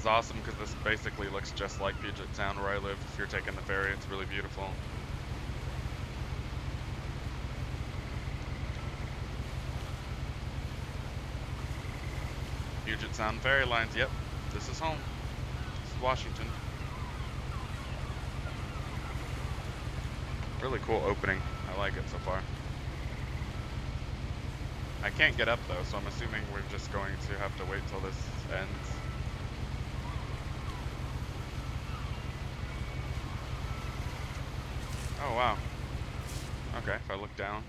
is awesome because this basically looks just like Puget Sound where I live. If you're taking the ferry, it's really beautiful. Puget Sound ferry lines, yep. This is home. This is Washington. Really cool opening. I like it so far. I can't get up though, so I'm assuming we're just going to have to wait till this ends. Oh wow. Okay, if I look down.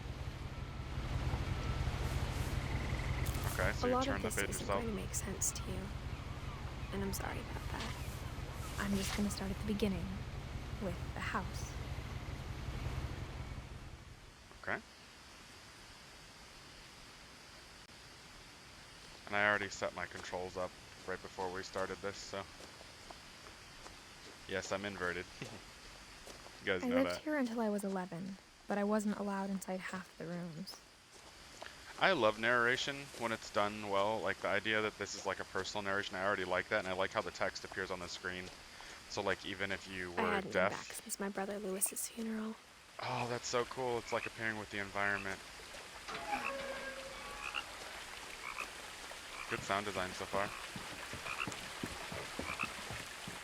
Okay, so you turn the page yourself. A lot of this isn't going to make sense to you, and I'm sorry about that. I'm just going to start at the beginning, with the house. Okay. And I already set my controls up right before we started this, so. Yes, I'm inverted. You guys know that. I lived here until I was 11, but I wasn't allowed inside half the rooms. I love narration when it's done well, like the idea that this is like a personal narration, I already like that, and I like how the text appears on the screen. So like even if you were I hadn't deaf. been back since my brother Lewis's funeral. Oh, that's so cool. It's like appearing with the environment. Good sound design so far.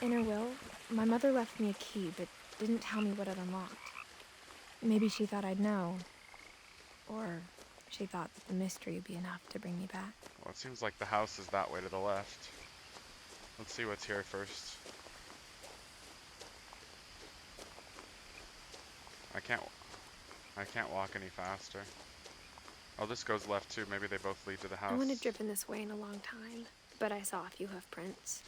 In her will, my mother left me a key, but didn't tell me what it unlocked. Maybe she thought I'd know. Or she thought that the mystery would be enough to bring me back. Well, it seems like the house is that way to the left. Let's see what's here first. I can't walk any faster. Oh, this goes left too. Maybe they both lead to the house. I wouldn't have driven this way in a long time, but I saw a few hoof prints.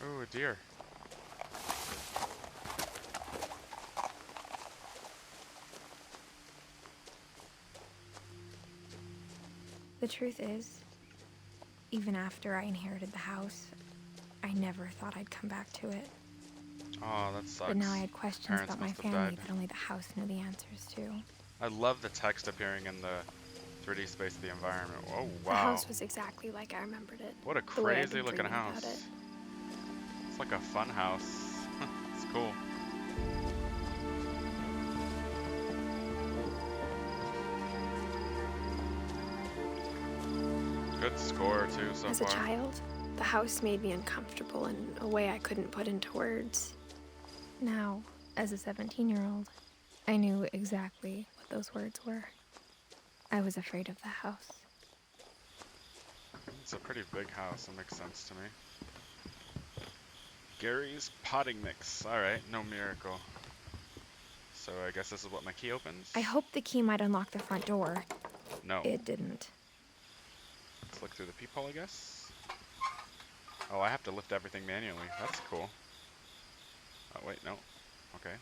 Oh, a deer. The truth is, even after I inherited the house, I never thought I'd come back to it. Oh, that sucks. But now I had questions Parents about my must have family died. that only the house knew the answers to. I love the text appearing in the 3D space of the environment. Oh, wow. The house was exactly like I remembered it. What a crazy looking house. It's like a fun house. It's cool. Good score too so far. As a child, the house made me uncomfortable in a way I couldn't put into words. Now, as a 17-year-old, I knew exactly what those words were. I was afraid of the house. It's a pretty big house. It makes sense to me. Gary's potting mix. Alright, no miracle. So I guess this is what my key opens? I hoped the key might unlock the front door. No. It didn't. Let's look through the peephole, I guess. Oh, I have to lift everything manually. That's cool. Oh, wait, no. Okay.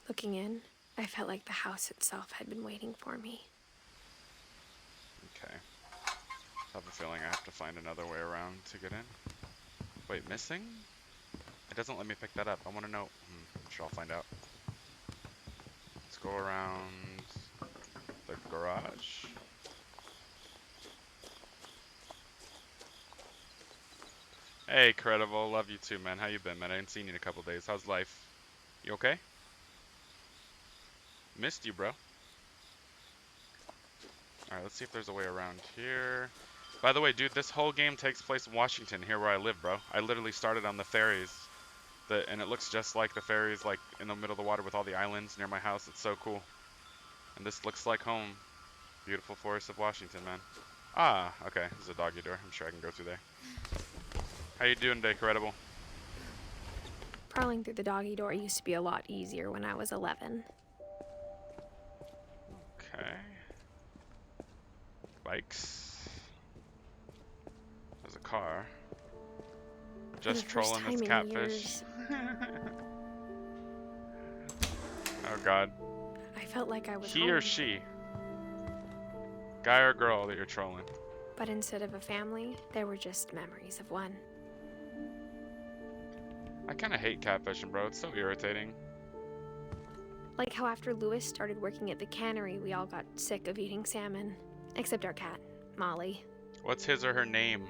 Looking in, I felt like the house itself had been waiting for me. Okay. I have a feeling I have to find another way around to get in. Wait, missing? It doesn't let me pick that up. I want to know. I'm sure I'll find out. Let's go around the garage. Hey, Credible. Love you too, man. How you been, man? I ain't seen you in a couple days. How's life? You okay? Missed you, bro. Alright, let's see if there's a way around here. By the way, dude, this whole game takes place in Washington, here where I live, bro. I literally started on the ferries. And it looks just like the ferries, like, in the middle of the water with all the islands near my house. It's so cool. And this looks like home. Beautiful forest of Washington, man. Ah, okay. There's a doggy door. I'm sure I can go through there. How you doing today, Credible? Prowling through the doggy door used to be a lot easier when I was 11. Okay. Bikes. There's a car. Just trolling this catfish. Oh god. I felt like I was He home. or she? Guy or girl that you're trolling? But instead of a family, there were just memories of one. I kind of hate catfishing, bro. It's so irritating. Like how after Lewis started working at the cannery, we all got sick of eating salmon. Except our cat, Molly. What's his or her name?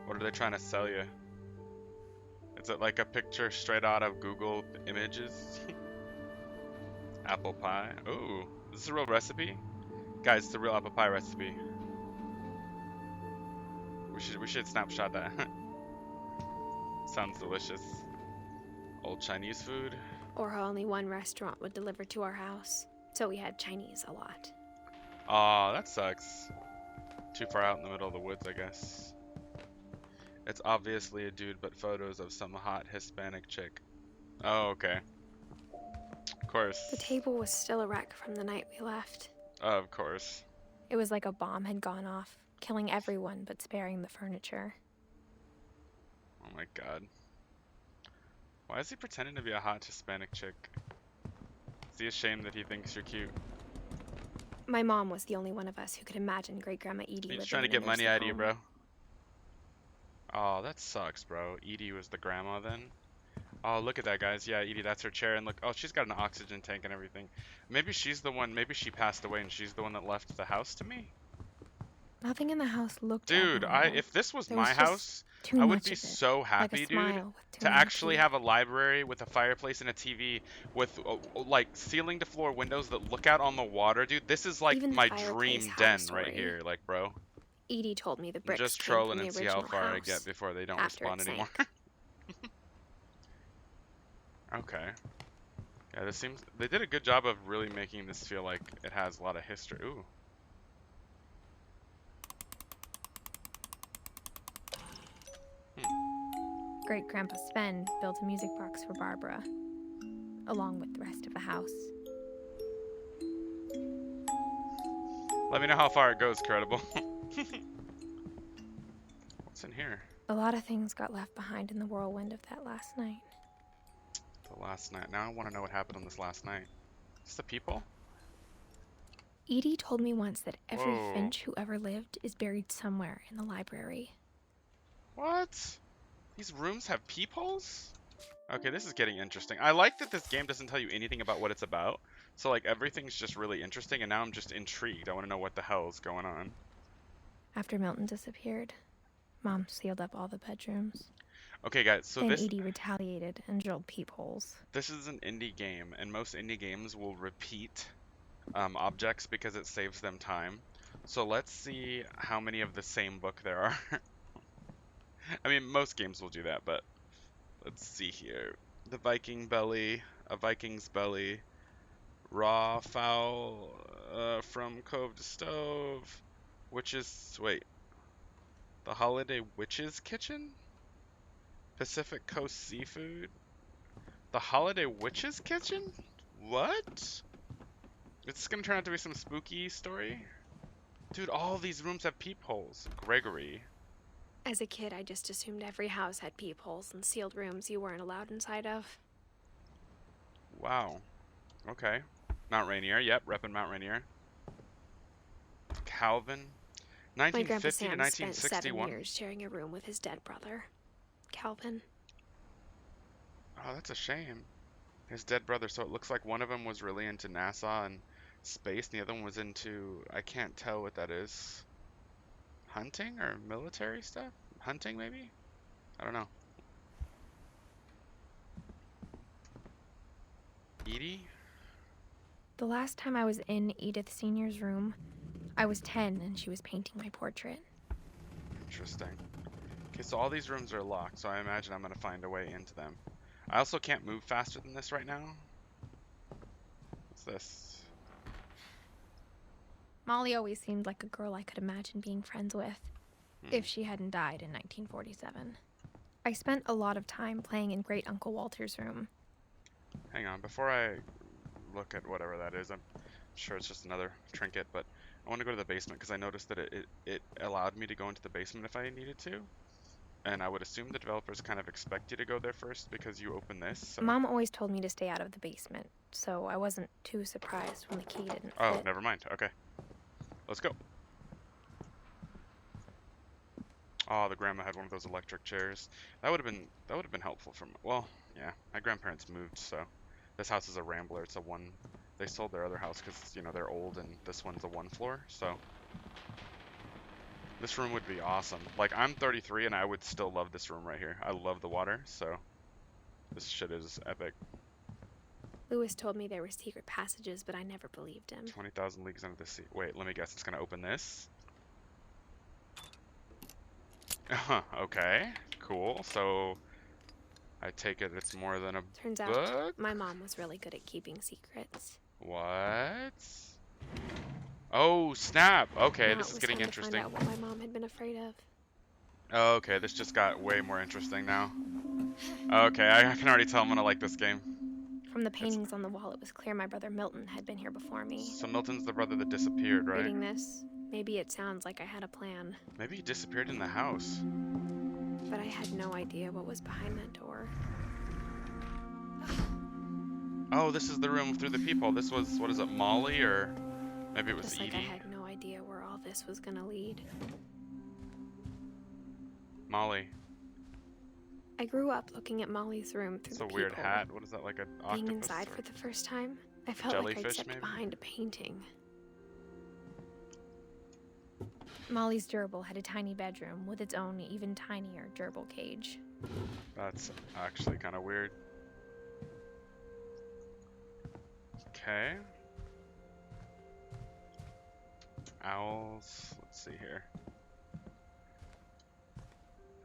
What are they trying to sell you? Is it like a picture straight out of Google Images? Apple pie. Ooh, is this a real recipe? Guys, it's a real apple pie recipe. We should snapshot that. Sounds delicious. Old Chinese food. Or how only one restaurant would deliver to our house. So we had Chinese a lot. Aw, that sucks. Too far out in the middle of the woods, I guess. It's obviously a dude, but photos of some hot Hispanic chick. Oh, okay. Of course. The table was still a wreck from the night we left. Of course. It was like a bomb had gone off, killing everyone but sparing the furniture. Oh my god. Why is he pretending to be a hot Hispanic chick? Is he ashamed that he thinks you're cute? My mom was the only one of us who could imagine Great Grandma Edie He's living trying to in get a money nursing out of you, home. bro. Oh, that sucks, bro. Edie was the grandma then? Oh, look at that, guys. Yeah, Edie, that's her chair. And look, oh, she's got an oxygen tank and everything. Maybe she's the one, maybe she passed away and she's the one that left the house to me? Nothing in the house looked Dude, abnormal. if this was There my was just house, too I would much be of it, so happy, like a dude, smile with too to many actually teeth. have a library with a fireplace and a TV with like ceiling to floor windows that look out on the water, dude. This is like Even the my fireplace dream had a den right story. here, like, bro. Edie told me the I'm bricks just came from trolling the and see how original far I house get before they don't after respond it anymore. sank. Okay. Yeah, this seems they did a good job of really making this feel like it has a lot of history. Ooh. Great Grandpa Sven built a music box for Barbara, along with the rest of the house. Let me know how far it goes, Credible. What's in here? A lot of things got left behind in the whirlwind of that last night. The last night. Now I want to know what happened on this last night. Is this the people? Edie told me once that every Whoa. Finch who ever lived is buried somewhere in the library. What? These rooms have peepholes? Okay, this is getting interesting. I like that this game doesn't tell you anything about what it's about. So, like, everything's just really interesting, and now I'm just intrigued. I want to know what the hell is going on. After Milton disappeared, Mom sealed up all the bedrooms. Okay, guys, so Then this Edie retaliated and drilled peepholes. this is an indie game, and most indie games will repeat objects because it saves them time. So let's see how many of the same book there are. I mean, most games will do that, but let's see here. The Viking belly, a Viking's belly, raw fowl from cove to stove, wait, the Holiday Witch's Kitchen? Pacific Coast Seafood? The Holiday Witch's Kitchen? What? Is this gonna turn out to be some spooky story? Dude, all these rooms have peepholes. Gregory. As a kid, I just assumed every house had peepholes and sealed rooms you weren't allowed inside of. Wow. Okay. Mount Rainier. Yep, repping Mount Rainier. Calvin. My Grandpa 1950 to Sam spent 7 1961. years sharing a room with his dead brother, Calvin. Oh, that's a shame. His dead brother. So it looks like one of them was really into NASA and space, and the other one was into, I can't tell what that is. Hunting or military stuff? Hunting, maybe? I don't know. Edie? The last time I was in Edith Sr.'s room, I was 10 and she was painting my portrait. Interesting. Okay, so all these rooms are locked, so I imagine I'm going to find a way into them. I also can't move faster than this right now. What's this? Molly always seemed like a girl I could imagine being friends with, if she hadn't died in 1947. I spent a lot of time playing in Great Uncle Walter's room. Hang on, before I look at whatever that is, I'm sure it's just another trinket, but I want to go to the basement because I noticed that it allowed me to go into the basement if I needed to. And I would assume the developers kind of expect you to go there first because you open this. So. Mom always told me to stay out of the basement, so I wasn't too surprised when the key didn't Oh, fit. never mind. Okay. Let's go. Oh, the grandma had one of those electric chairs. That would have been helpful for me. Well, yeah, my grandparents moved, so This house is a rambler. It's a one. They sold their other house because, you know, they're old, and this one's a one floor. So this room would be awesome. Like, I'm 33 and I would still love this room right here. I love the water, so this shit is epic. Lewis told me there were secret passages, but I never believed him. 20,000 leagues under the sea. Wait, let me guess. It's gonna open this. Okay, cool. So I take it it's more than a Turns book? out my mom was really good at keeping secrets. What? Oh, snap. Okay, Now this it is was getting time interesting. To find out what my mom had been afraid of. Oh, okay, this just got way more interesting now. Okay, I can already tell I'm gonna like this game. From the paintings on the wall, it was clear my brother Milton had been here before me. So Milton's the brother that disappeared, right? Reading this, maybe it sounds like I had a plan. Maybe he disappeared in the house. But I had no idea what was behind that door. Oh, this is the room through the peephole. This was, what is it, Molly, or maybe it was Just Edie? like I had no idea where all this was gonna lead. Molly. I grew up looking at Molly's room through It's the a weird peephole. hat. What is that, like an octopus? Being inside or- for the first time, I felt like I'd jellyfish, stepped maybe? behind a painting. Molly's gerbil had a tiny bedroom with its own even tinier gerbil cage. That's actually kind of weird. Okay. Owls. Let's see here. Is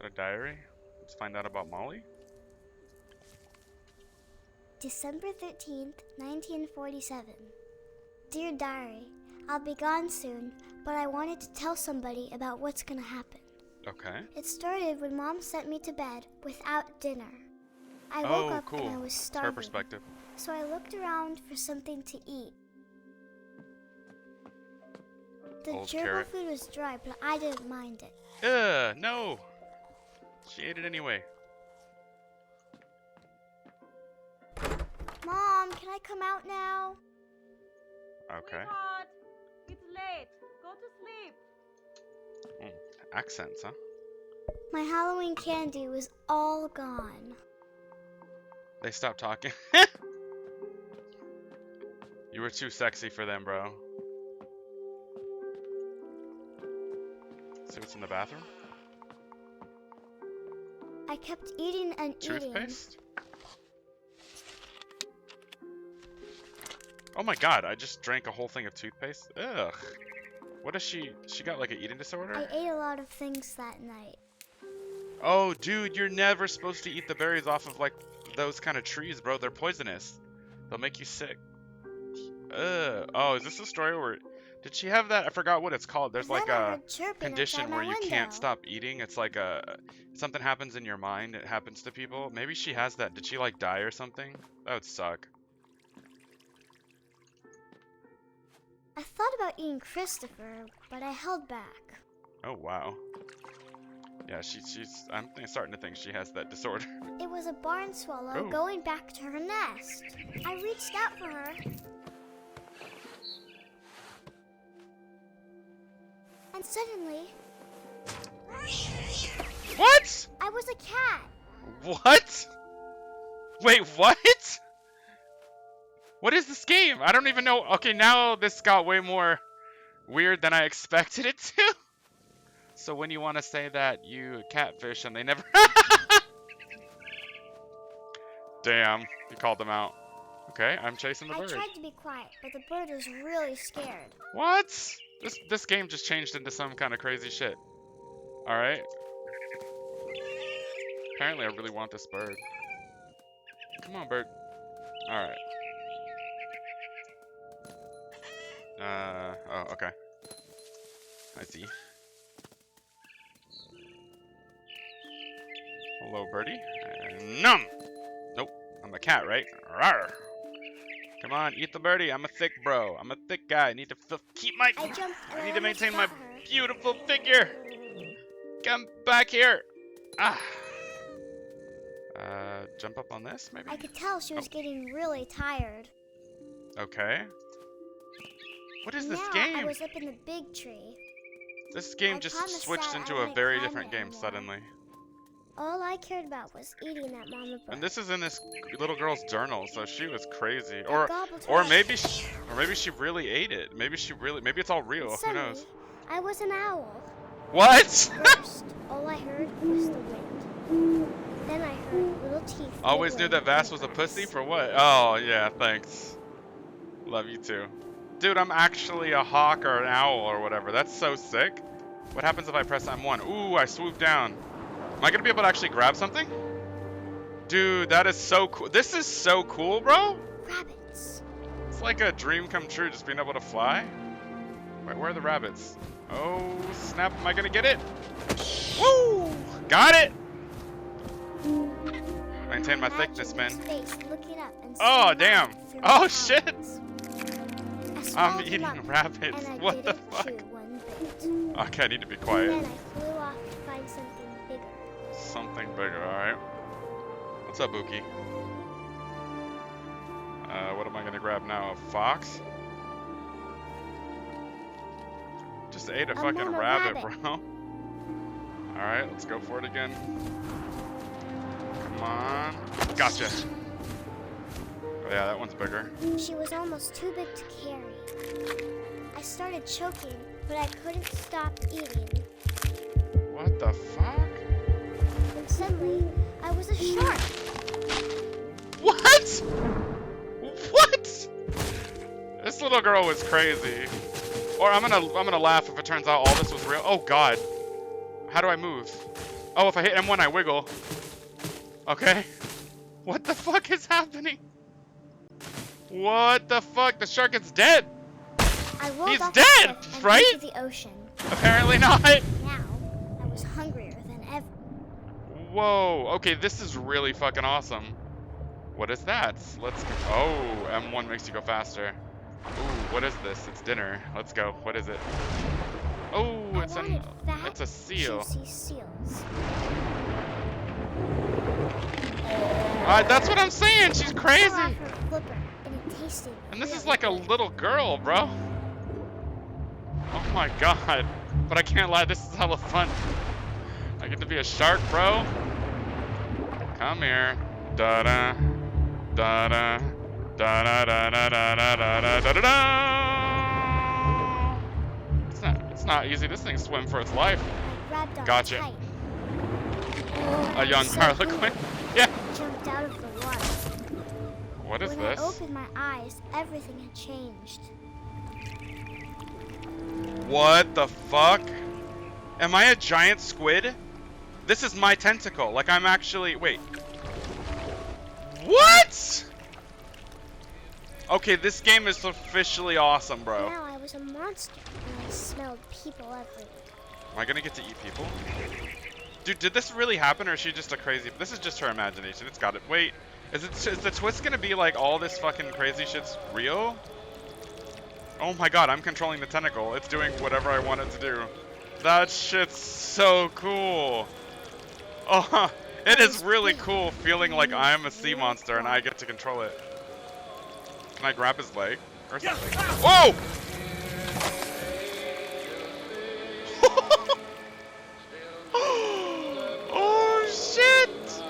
that a diary? Let's find out about Molly. December 13th, 1947. Dear Diary, I'll be gone soon, but I wanted to tell somebody about what's gonna happen. Okay. It started when Mom sent me to bed without dinner. I Oh, woke up cool. and I was It's her starving, perspective. so I looked around for something to eat. The Old gerbil carrot. food was dry, but I didn't mind it. Ugh, no! She ate it anyway. Mom, can I come out now? Okay. Sweetheart, it's late. Go to sleep. Accents, huh? My Halloween candy was all gone. They stopped talking. You were too sexy for them, bro. See what's in the bathroom? I kept eating and eating. Toothpaste? Oh my god, I just drank a whole thing of toothpaste? Ugh. What is she got like an eating disorder? I ate a lot of things that night. Oh, dude, you're never supposed to eat the berries off of like those kind of trees, bro. They're poisonous. They'll make you sick. Ugh. Oh, is this a story where... Did she have that? I forgot what it's called. There's like Then I a heard chirping condition outside my where you can't window. stop eating. It's like a... Something happens in your mind. It happens to people. Maybe she has that. Did she like die or something? That would suck. I thought about eating Christopher, but I held back. Oh, wow. Yeah, she's... I'm starting to think she has that disorder. It was a barn swallow Oh. going back to her nest. I reached out for her. And suddenly, What? I was a cat. What? Wait, what? What is this game? I don't even know. Okay, now this got way more weird than I expected it to. So when you want to say that you catfish and they never... Damn, you called them out. Okay, I'm chasing the I bird. tried to be quiet, but the bird was really scared. What? This game just changed into some kind of crazy shit. Alright. Apparently I really want this bird. Come on, bird. Alright. Oh, okay. I see. Hello, birdie. Num! Nope, I'm a cat, right? Rawr. Come on, eat the birdie. I'm a thick bro. I'm a thick guy. I need to keep my... I jumped and I need to almost maintain my got her. beautiful figure. Come back here. Ah. Jump up on this, maybe? I could tell she was getting really tired. Okay. What is this now game? I was up in the big tree. This game I just promised switched Dad into I a wouldn't very climb different it game anymore. suddenly. All I cared about was eating that mama bird. And this is in this little girl's journal, so she was crazy. I gobbled Or her maybe she really ate it. Maybe it's all real. And Who suddenly, knows? I was an owl. What? First, all I heard was the wind. Then I heard little teeth. Always knew that nibbling Vass in was the a pussy grass. for what? Oh yeah, thanks. Love you too. Dude, I'm actually a hawk or an owl or whatever. That's so sick. What happens if I press M1? Ooh, I swoop down. Am I gonna be able to actually grab something? Dude, that is so cool. This is so cool, bro. Rabbits. It's like a dream come true, just being able to fly. Wait, where are the rabbits? Oh, snap. Am I gonna get it? Woo! Got it! Maintain my thickness, man. Face looking up and Oh, seeing damn. light through Oh, my shit. eyes. I I'm swallowed him eating up, rabbits. and I What the didn't fuck? chew one bit. Okay, I need to be Then quiet. I flew off to find something bigger. Something bigger, alright. What's up, Buki? What am I gonna grab now? A fox? Just ate a fucking mama rabbit, rabbit. bro. Alright, let's go for it again. Come on. Gotcha. Oh, yeah, that one's bigger. She was almost too big to carry. I started choking, but I couldn't stop eating. What the fuck? And suddenly, I was a shark. What? What? This little girl was crazy. Or I'm gonna laugh if it turns out all this was real. Oh god. How do I move? Oh, if I hit M1 I wiggle. Okay. What the fuck is happening? What the fuck? The shark is dead. I rolled He's off dead, the cliff and right? into the ocean. Apparently not. Now, I was hungrier than ever. Whoa. Okay, this is really fucking awesome. What is that? Let's go. Oh, M1 makes you go faster. Ooh, what is this? It's dinner. Let's go. What is it? Oh, I it's wanted fat, it's a seal. juicy seals. That's what I'm saying. She's I fell crazy. off her flipper, and it tasted And this is really like a good. little girl, bro. Oh my god. But I can't lie, this is hella fun. I get to be a shark, bro. Come here. Da-da. Da-da. Da-da-da-da-da-da-da-da-da-da. It's not easy. This thing swim for its life. I grabbed on Gotcha. tight. A young So harlequin. good. Yeah. I jumped out of the water. What is When this? I opened my eyes, everything had changed. What the fuck? Am I a giant squid? This is my tentacle. Like I'm actually, wait. What? Okay, this game is officially awesome, bro. Now I was a monster, and I smelled people everywhere. Am I gonna get to eat people? Dude, did this really happen, or is she just a crazy? This is just her imagination. It's got it. Wait, is the twist gonna be like all this fucking crazy shit's real? Oh my god, I'm controlling the tentacle. It's doing whatever I want it to do. That shit's so cool. Oh, it is really cool feeling like I'm a sea monster and I get to control it. Can I grab his leg or something? Whoa! Oh shit!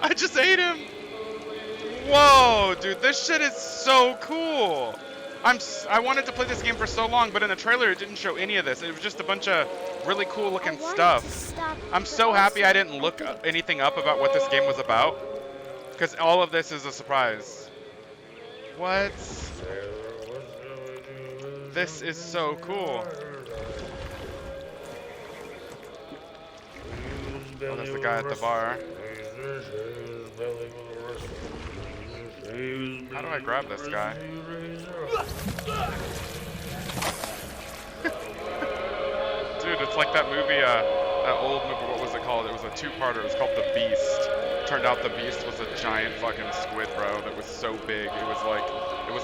I just ate him. Whoa, dude, this shit is so cool. I wanted to play this game for so long, but in the trailer it didn't show any of this. It was just a bunch of really cool looking stuff. I'm so happy I didn't look anything up about what this game was about, because all of this is a surprise. What? This is so cool. Oh, there's the guy at the bar. How do I grab this guy? Dude, it's like that movie, that old movie, what was it called? It was a two-parter, it was called The Beast. Turned out The Beast was a giant fucking squid, bro, that was so big. It was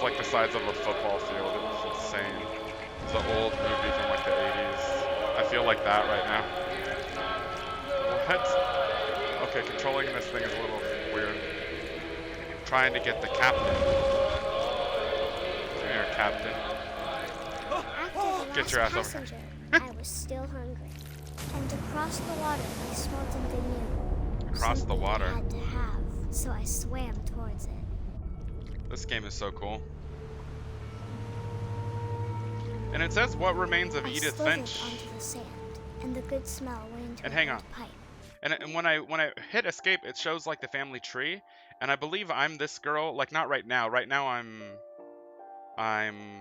like the size of a football field. It was insane. It's an old movie from like the 80s. I feel like that right now. What? Okay, controlling this thing is a little weird. Trying to get the captain. Come here, captain. After the Get your last ass over here. passenger, I was still hungry. And to Across the water, I smelled something new. Across the Something water. I had to have, so I swam towards it. This game is so cool. And it says what remains of I Edith slithered Finch. onto the sand, and the good smell went into And a hang burnt on. pipe. And when I hit escape, it shows like the family tree, and I believe I'm this girl. Like not right now. Right now I'm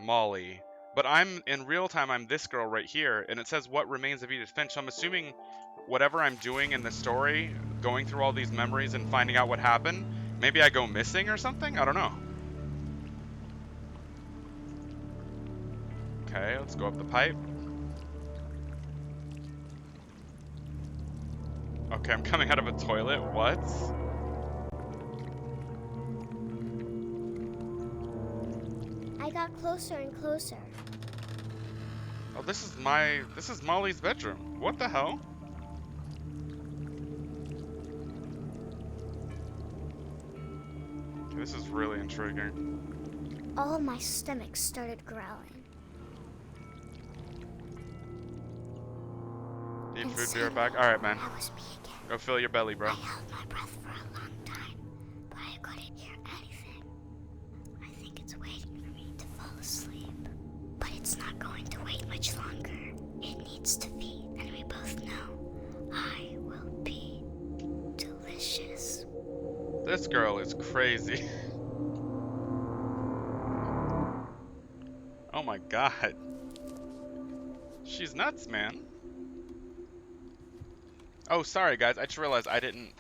Molly, but I'm in real time. I'm this girl right here, and it says what remains of Edith Finch. So I'm assuming whatever I'm doing in the story, going through all these memories and finding out what happened, maybe I go missing or something. I don't know. Okay, let's go up the pipe. Okay, I'm coming out of a toilet. What? I got closer and closer. Oh, this is Molly's bedroom. What the hell? Okay, this is really intriguing. All of my stomach started growling. Need And food, be right suddenly, back. Alright, man. That was me again. Go fill your belly, bro. I held my breath for a long time, but I couldn't hear anything. I think it's waiting for me to fall asleep. But it's not going to wait much longer. It needs to feed, and we both know I will be delicious. This girl is crazy. Oh my god. She's nuts, man. Oh, sorry guys. I just realized I didn't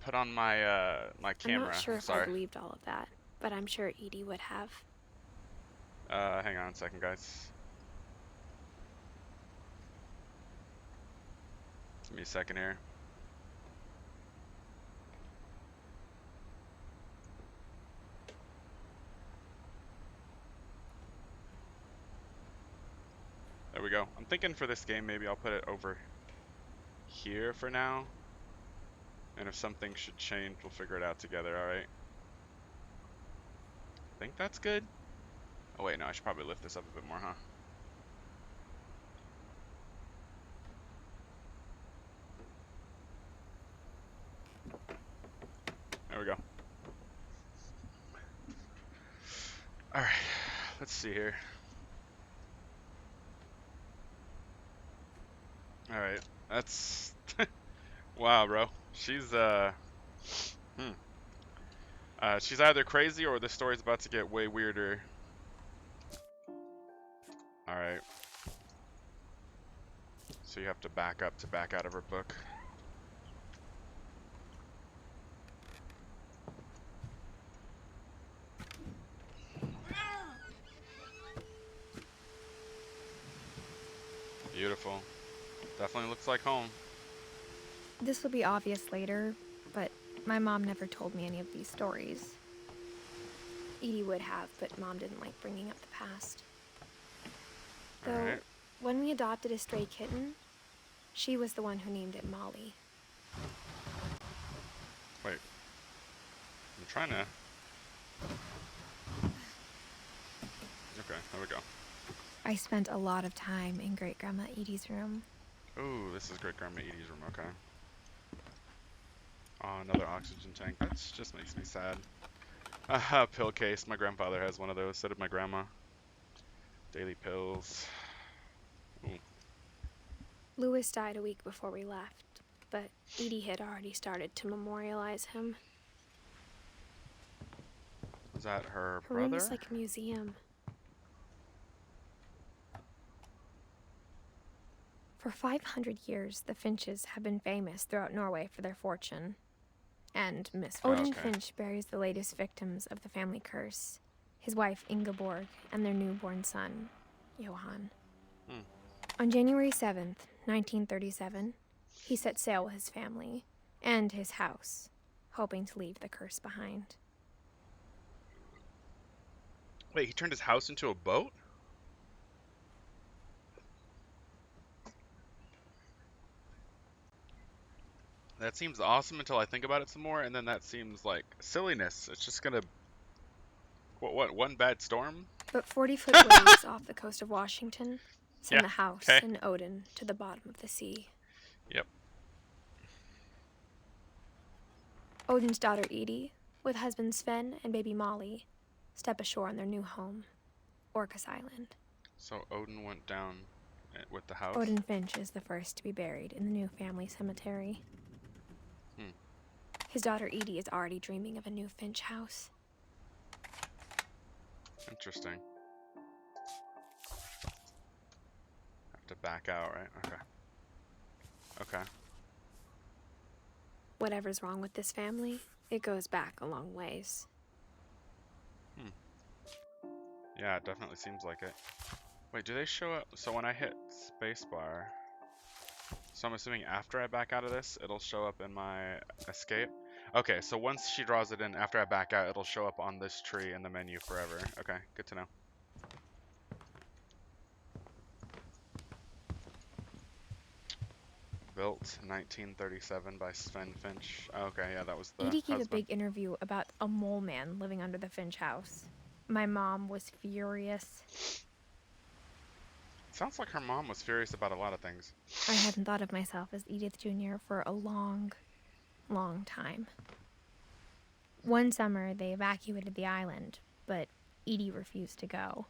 put on my my camera. I'm not sure if I sorry. believed all of that, but I'm sure Edie would have. Hang on a second, guys. Give me a second here. There we go. I'm thinking for this game, maybe I'll put it over here for now. And if something should change, we'll figure it out together, alright? Think that's good? Oh wait, no, I should probably lift this up a bit more, huh? There we go. Alright, let's see here. Alright, that's... Wow, bro. She's she's either crazy or the story's about to get way weirder. Alright. So you have to back up to back out of her book. Beautiful. Definitely looks like home. This will be obvious later, but my mom never told me any of these stories. Edie would have, but Mom didn't like bringing up the past. Though, Alright. when we adopted a stray kitten, she was the one who named it Molly. Wait. I'm trying to... Okay, there we go. I spent a lot of time in Great Grandma Edie's room. Ooh, this is Great Grandma Edie's room, okay. Oh, another oxygen tank. That just makes me sad. Pill case. My grandfather has one of those. So did my grandma. Daily pills. Ooh. Louis died a week before we left, but Edie had already started to memorialize him. Was that her Her room brother? is like a museum. For 500 years, the Finches have been famous throughout Norway for their fortune. And Miss Odin okay. Finch buries the latest victims of the family curse, his wife Ingeborg and their newborn son, Johan. On January 7th, 1937, he set sail with his family and his house, hoping to leave the curse behind. Wait, he turned his house into a boat? That seems awesome until I think about it some more, and then that seems like silliness. It's just gonna... What, one bad storm? But 40-foot waves off the coast of Washington Send Yeah, the house okay. and Odin to the bottom of the sea. Yep. Odin's daughter Edie, with husband Sven and baby Molly, step ashore on their new home, Orcas Island. So Odin went down with the house? Odin Finch is the first to be buried in the new family cemetery. Hmm. His daughter Edie is already dreaming of a new Finch house. Interesting. Have to back out, right? Okay. Okay. Whatever's wrong with this family, it goes back a long ways. Yeah, it definitely seems like it. Wait, do they show up? So when I hit spacebar, so I'm assuming after I back out of this, it'll show up in my escape? Okay, so once she draws it in, after I back out, it'll show up on this tree in the menu forever. Okay, good to know. Built 1937 by Sven Finch. Oh, okay, yeah, that was the Edie gave a husband. big interview about a mole man living under the Finch house. My mom was furious. Sounds like her mom was furious about a lot of things. I hadn't thought of myself as Edith Jr. for a long, long time. One summer, they evacuated the island, but Edie refused to go.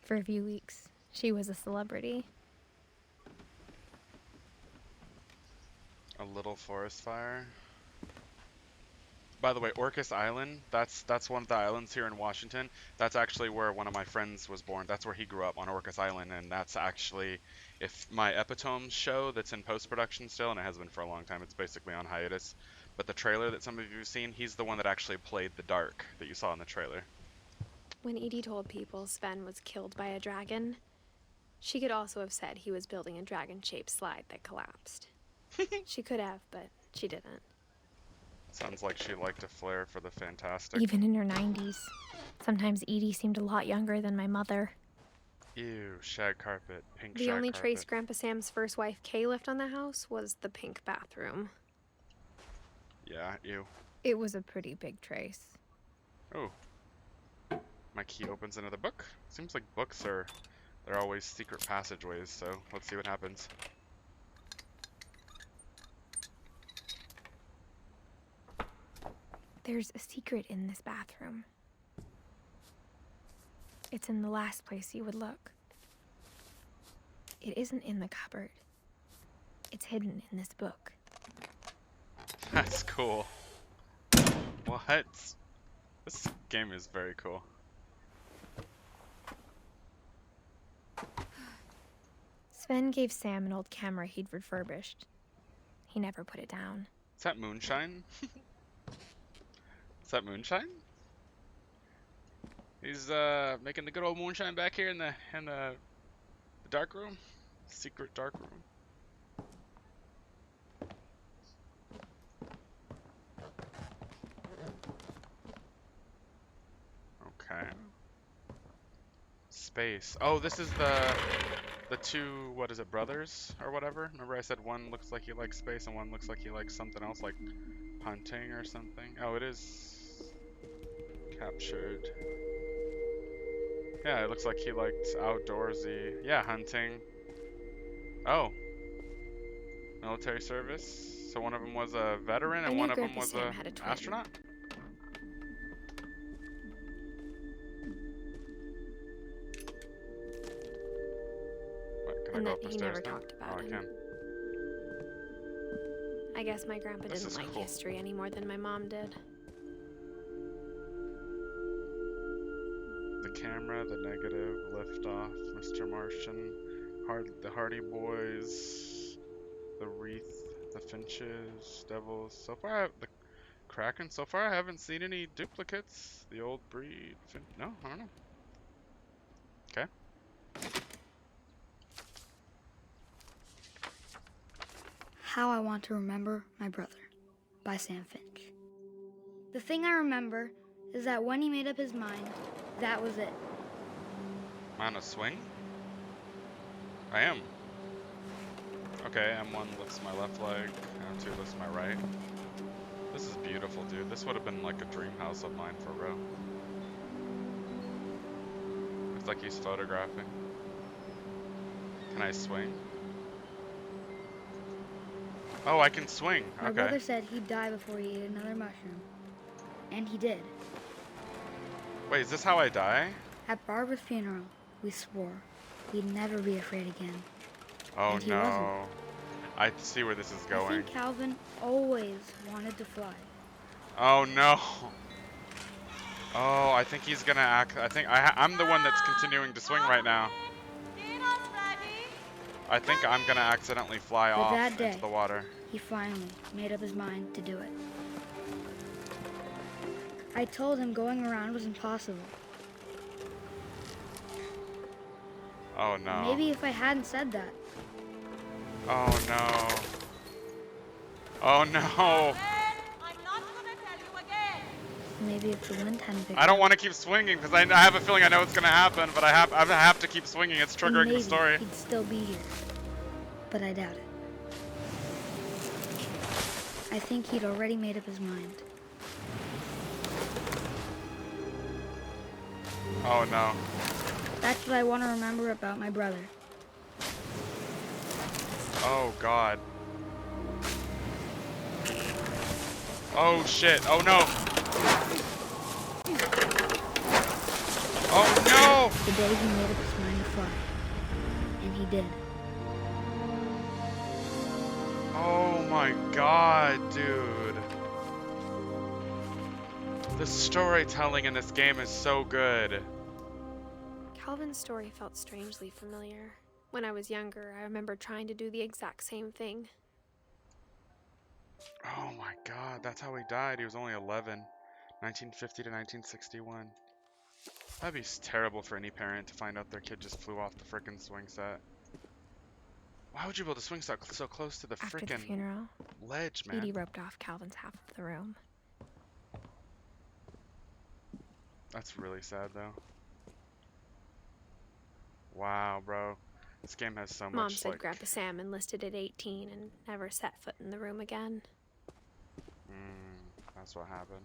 For a few weeks, she was a celebrity. A little forest fire. By the way, Orcas Island, that's one of the islands here in Washington. That's actually where one of my friends was born. That's where he grew up, on Orcas Island, and that's actually, if my epitome show that's in post-production still, and it has been for a long time, it's basically on hiatus. But the trailer that some of you have seen, he's the one that actually played the Dark that you saw in the trailer. When Edie told people Sven was killed by a dragon, she could also have said he was building a dragon-shaped slide that collapsed. She could have, but she didn't. Sounds like she liked a flair for the fantastic. Even in her 90s. Sometimes Edie seemed a lot younger than my mother. Ew, shag carpet, pink The shag only carpet. trace Grandpa Sam's first wife Kay left on the house was the pink bathroom. Yeah, ew. It was a pretty big trace. Oh. My key opens another book. Seems like books are, they're always secret passageways, so let's see what happens. There's a secret in this bathroom. It's in the last place you would look. It isn't in the cupboard. It's hidden in this book. That's cool. What? This game is very cool. Sven gave Sam an old camera he'd refurbished. He never put it down. Is that moonshine? Is that moonshine? He's making the good old moonshine back here in the dark room, secret dark room. Okay. Space. Oh, this is the two, what is it, brothers or whatever? Remember I said one looks like he likes space and one looks like he likes something else, like hunting or something? Oh, it is captured. Yeah, it looks like he liked outdoorsy. Yeah, hunting. Oh. Military service. So one of them was a veteran and one of them was an astronaut? What, can I And go that up the he stairs never now? talked about Oh, I him. can. I guess my grandpa This didn't is like cool. history any more than my mom did. The camera, the negative, liftoff, Mr. Martian, the Hardy Boys, the Wreath, the Finches, Devils. So far, the Kraken. So far, I haven't seen any duplicates. The old breed. No, I don't know. Okay. How I Want to Remember My Brother by Sam Finch. The thing I remember is that when he made up his mind, that was it. Am I on a swing? I am. Okay, M1 lifts my left leg, M2 lifts my right. This is beautiful, dude. This would have been like a dream house of mine for real. Looks like he's photographing. Can I swing? Oh, I can swing. My Okay. brother said he'd die before he ate another mushroom. And he did. Wait, is this how I die? At Barbara's funeral, we swore we'd never be afraid again. Oh And he no. wasn't. I see where this is I going. think Calvin always wanted to fly. Oh no. Oh, I think he's gonna act. I'm the one that's continuing to swing right now. Dinner's ready. I think I'm gonna accidentally fly But off that day, into the water. he finally made up his mind to do it. I told him going around was impossible. Oh no. Maybe if I hadn't said that. Oh no. Oh no. Well, I'm not gonna tell you again. Maybe if the wind hadn't picked I don't up, want to keep swinging because I have a feeling I know it's gonna happen, but I have to keep swinging. It's then triggering maybe the story. he'd still be here. But I doubt it. I think he'd already made up his mind. Oh no. That's what I want to remember about my brother. Oh god. Oh shit. Oh no. Oh no! The day he made up his mind to fly. And he did. Oh my god, dude. The storytelling in this game is so good. Calvin's story felt strangely familiar. When I was younger, I remember trying to do the exact same thing. Oh my god, that's how he died. He was only 11. 1950 to 1961. That'd be terrible for any parent to find out their kid just flew off the frickin' swing set. Why would you build a swing set so close to the After the frickin' funeral, ledge, man? Edie roped off Calvin's half of the room. That's really sad, though. Wow, bro. This game has so Mom much, said like... Grandpa Sam enlisted at 18 and never set foot in the room again. That's what happened.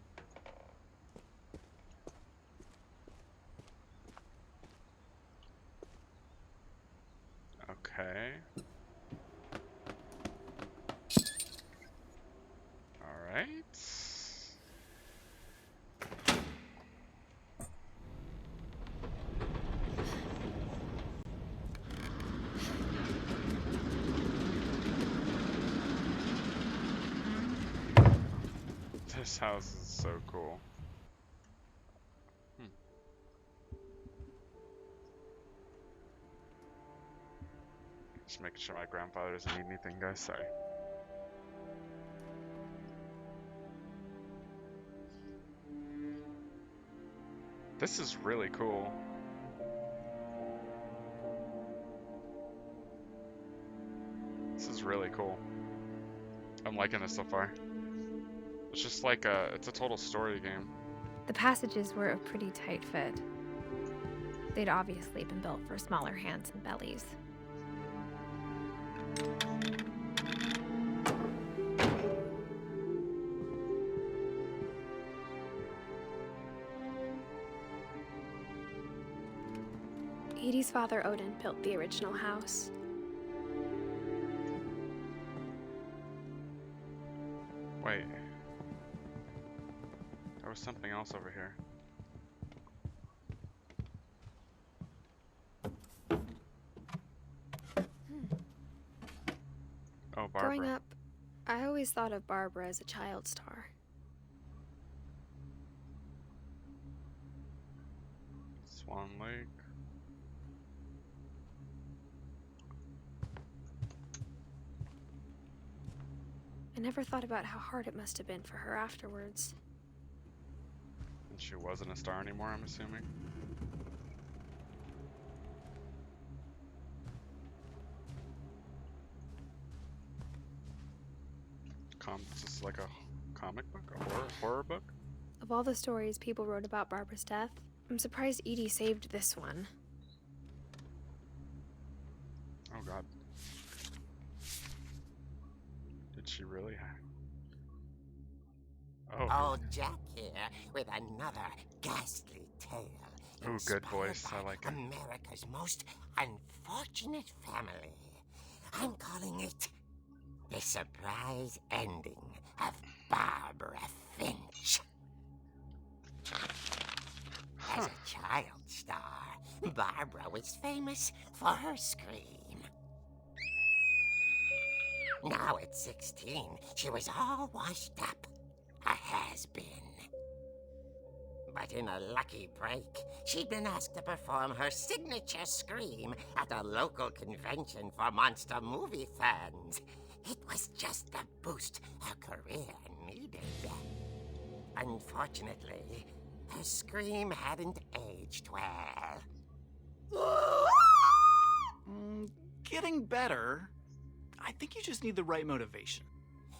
Okay. Alright. This house is so cool. Just making sure my grandfather doesn't need anything, guys. Sorry. This is really cool. This is really cool. I'm liking this so far. It's just like it's a total story game. The passages were a pretty tight fit. They'd obviously been built for smaller hands and bellies. Edie's father, Odin, built the original house. Wait. There was something else over here. Oh, Barbara. Growing up, I always thought of Barbara as a child star. Swan Lake. I never thought about how hard it must have been for her afterwards. And she wasn't a star anymore, I'm assuming. This is like a comic book? A horror book? Of all the stories people wrote about Barbara's death, I'm surprised Edie saved this one. Oh god. Did she really? Oh. Oh, Jackie. here with another ghastly tale. Ooh, good inspired voice. I by like it. America's most unfortunate family. I'm calling it The Surprise Ending of Barbara Finch. As a child star, Barbara was famous for her scream. Now at 16, she was all washed up, a has-been. But in a lucky break, she'd been asked to perform her signature scream at a local convention for monster movie fans. It was just the boost her career needed. Unfortunately, her scream hadn't aged well. Getting better. I think you just need the right motivation.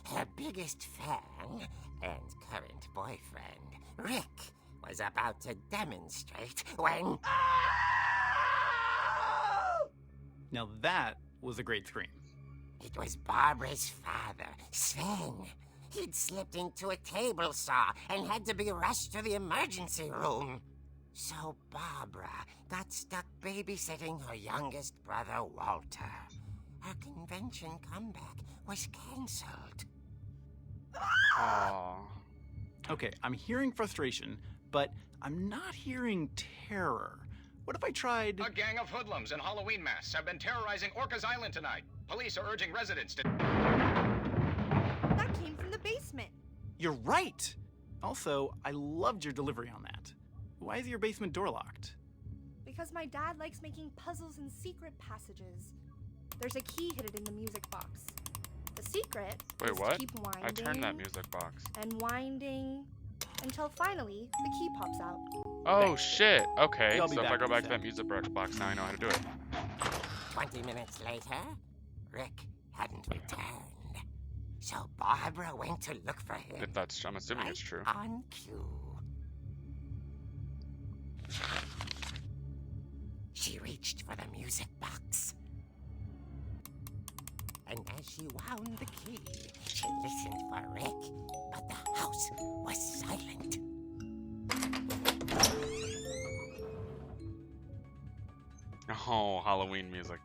Her biggest fan and current boyfriend, Rick, was about to demonstrate when... Now that was a great scream. It was Barbara's father, Sven. He'd slipped into a table saw and had to be rushed to the emergency room. So Barbara got stuck babysitting her youngest brother, Walter. Her convention comeback was cancelled. Aww. Okay, I'm hearing frustration, but I'm not hearing terror. What if I tried... A gang of hoodlums in Halloween masks have been terrorizing Orcas Island tonight. Police are urging residents to... That came from the basement. You're right! Also, I loved your delivery on that. Why is your basement door locked? Because my dad likes making puzzles and secret passages. There's a key hidden in the music box. The secret Wait, is what? to keep winding I turned that music box. and winding until finally the key pops out. Oh, shit. Okay, I'll be so if I back go in a back to sec. that music box, now I know how to do it. 20 minutes later, Rick hadn't returned. So Barbara went to look for him. If that's, I'm assuming it's true. On cue. She reached for the music box. And as she wound the key, she listened for Rick, but the house was silent. Oh, Halloween music.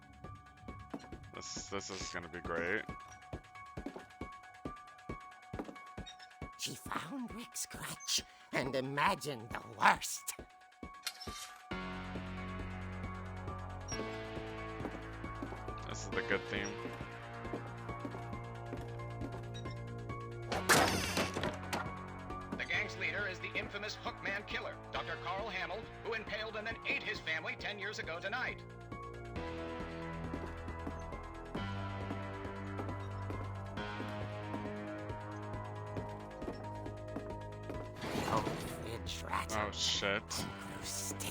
This is gonna be great. She found Rick's crutch and imagined the worst. This is the good theme. The gang's leader is the infamous Hookman Killer, Dr. Carl Hamill, who impaled and then ate his family 10 years ago tonight. The old fridge rattled Oh, shit. and grew still.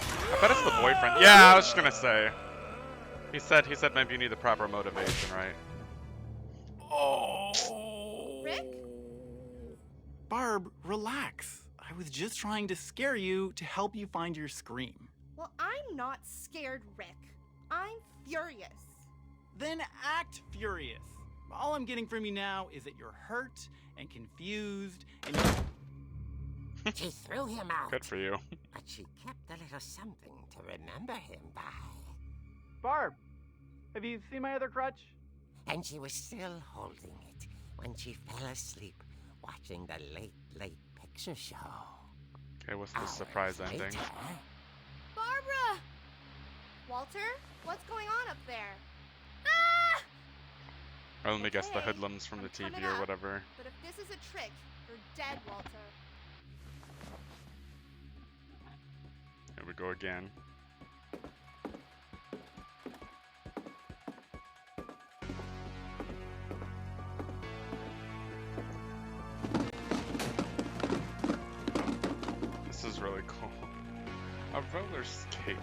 I bet it's the boyfriend. Yeah, I was just gonna say. He said maybe you need the proper motivation, right? Oh! Rick? Barb, relax. I was just trying to scare you to help you find your scream. Well, I'm not scared, Rick. I'm furious. Then act furious. All I'm getting from you now is that you're hurt and confused and She threw him out, Good for you. but she kept a little something to remember him by. Barb, have you seen my other crutch? And she was still holding it when she fell asleep watching the late picture show. Okay, what's the Hours surprise ending? later, Barbara! Walter, what's going on up there? Ah! Or let me guess, the Okay, hoodlums from the I'm TV coming or up. whatever. But if this is a trick, you're dead, Walter. Here we go again. This is really cool. A roller skate.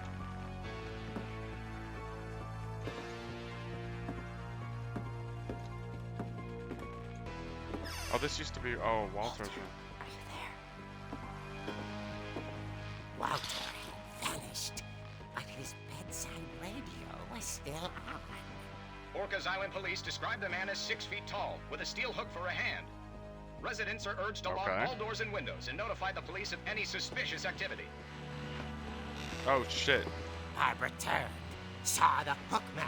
Oh, this used to be. Oh, Walter's room. are you there? Walter had vanished, but his bedside radio was still on. Orcas Island police describe the man as 6 feet tall, with a steel hook for a hand. Residents are urged to lock Okay. all doors and windows and notify the police of any suspicious activity. Oh shit. Barbara turned, saw the hook man,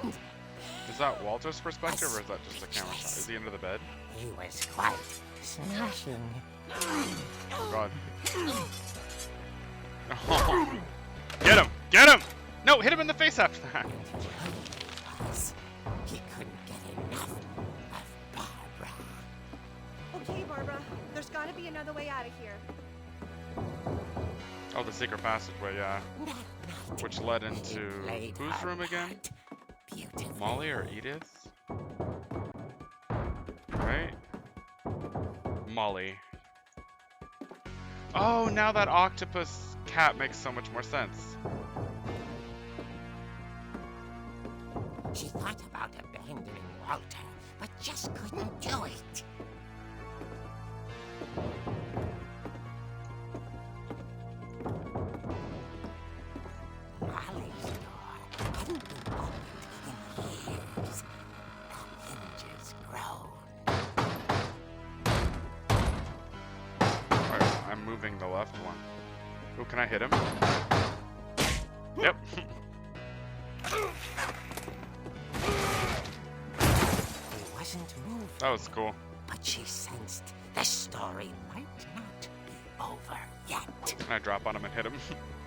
and Is that Walter's perspective or is that just a camera shot? Is he under the bed? he was quite smashing. Oh god. Oh. Get him! Get him! No, hit him in the face after that. He couldn't get enough of Barbara. Okay, Barbara, there's gotta be another way out of here. Oh, the secret passageway, yeah. Which led into Played whose her room again? part beautifully. Molly or Edith? Right? Molly. Oh, now that octopus cat makes so much more sense. She thought about abandoning Walter, but just couldn't do it. Molly's door hadn't been opened in years. The hinges groaned. Alright, I'm moving the left one. Oh, can I hit him? Yep. He wasn't moved, That was cool. but she sensed the story might not be over yet. Can I drop on him and hit him?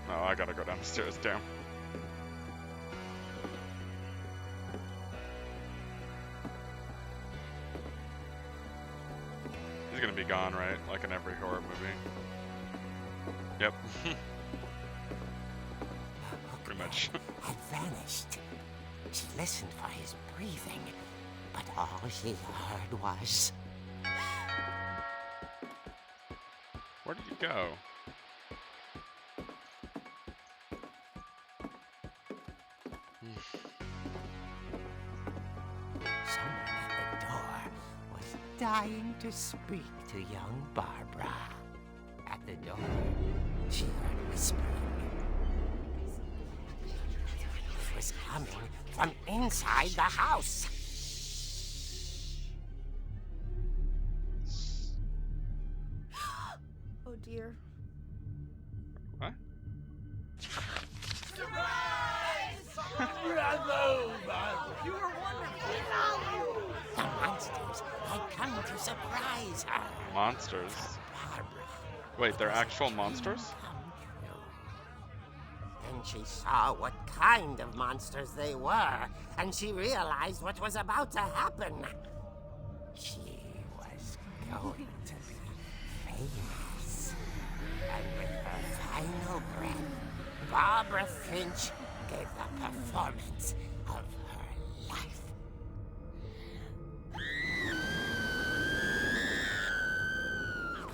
Oh, I gotta go down the stairs, damn. He's gonna be gone, right? Like in every horror movie. Yep. Pretty much. Had vanished. She listened for his breathing, but all she heard was Where did he go? someone at the door was dying to speak to young Barbara. At the door, she heard whispering. It was coming from inside the house. Oh dear. What? The monsters had come to surprise her. Monsters? Barbara Wait, they're actual monsters? come true. Then she saw what kind of monsters they were, and she realized what was about to happen. She was going to be famous. And with her final breath, Barbara Finch gave the performance of her life.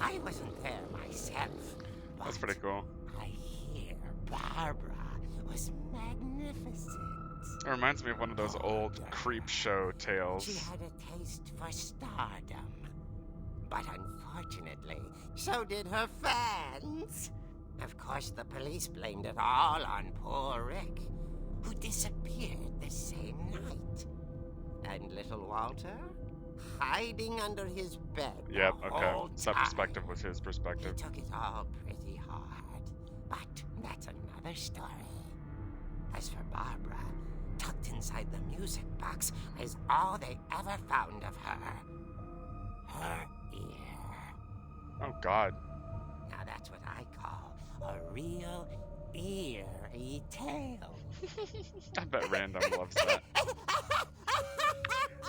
I wasn't there myself. That's but pretty cool. I hear Barbara was magnificent. It reminds me of one of those old creep show She tales. had a taste for stardom. But unfortunately, so did her fans. Of course, the police blamed it all on poor Rick, who disappeared the same night. And little Walter? Hiding under his bed. the Yep, okay. whole So that time. perspective was his He perspective. took it all pretty hard. But that's another story. As for Barbara, tucked inside the music box is all they ever found of her. Her ear. Oh god. Now that's what I call a real eerie tale. I bet Random loves that.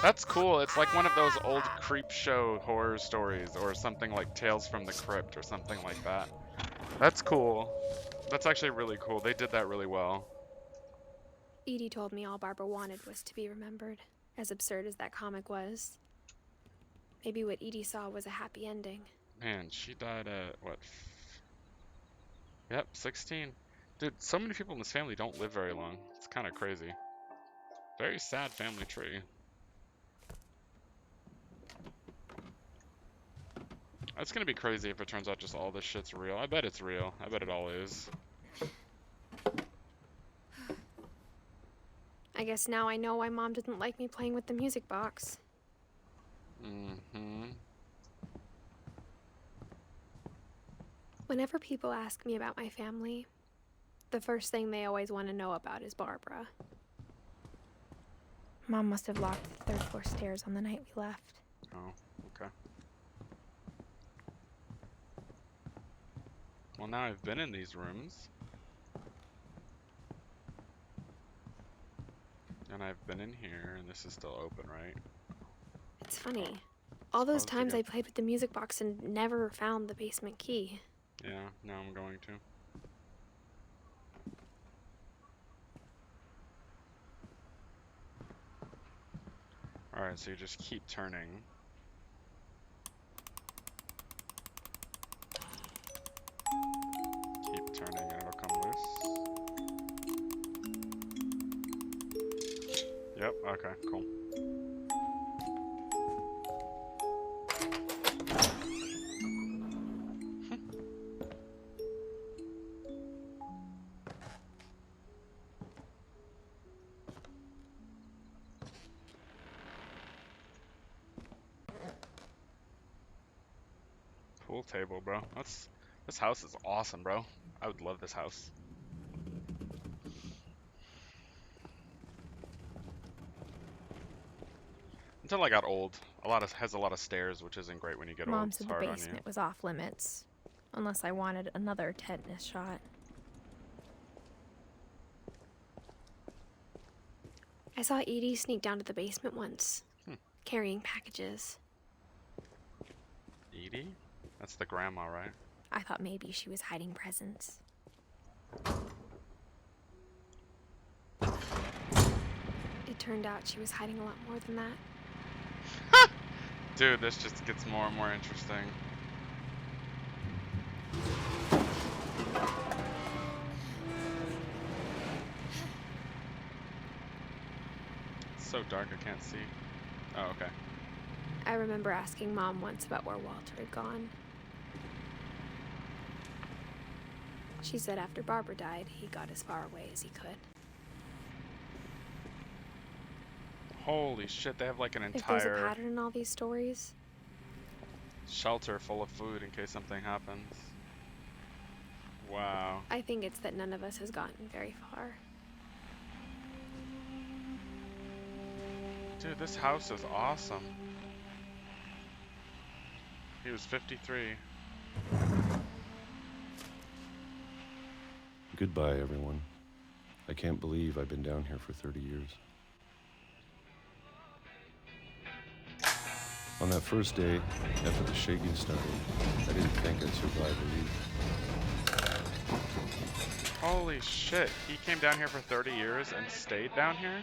That's cool. It's like one of those old creep show horror stories or something like Tales from the Crypt or something like that. That's cool. That's actually really cool. They did that really well. Edie told me all Barbara wanted was to be remembered, as absurd as that comic was. Maybe what Edie saw was a happy ending. Man, she died at, what? Yep, 16. Dude, so many people in this family don't live very long. It's kind of crazy. Very sad family tree. That's gonna be crazy if it turns out just all this shit's real. I bet it's real. I bet it all is. I guess now I know why Mom didn't like me playing with the music box. Mm-hmm. Whenever people ask me about my family, the first thing they always want to know about is Barbara. Mom must have locked the third floor stairs on the night we left. Oh, okay. Well, now I've been in these rooms. And I've been in here, and this is still open, right? It's funny. All those Supposed to times get- I played with the music box and never found the basement key. Yeah, now I'm going to. Alright, so you just keep turning. Keep turning and it'll come loose. Yep, okay, cool. Pool table, bro. This house is awesome, bro. I would love this house. Until I got old. Has a lot of stairs, which isn't great when you get old. Mom It's said the hard on you. basement was off limits, unless I wanted another tetanus shot. I saw Edie sneak down to the basement once, carrying packages. Edie? That's the grandma, right? I thought maybe she was hiding presents. It turned out she was hiding a lot more than that. Dude, this just gets more and more interesting. It's so dark I can't see. Oh, okay. I remember asking Mom once about where Walter had gone. She said after Barbara died, he got as far away as he could. Holy shit, they have like an If there's a entire pattern in all these stories, shelter full of food in case something happens. Wow. I think it's that none of us has gotten very far. Dude, this house is awesome. He was 53. Goodbye, everyone. I can't believe I've been down here for 30 years. On that first day, after the shaking started, I didn't think I'd survive a week. Holy shit, he came down here for 30 years and stayed down here?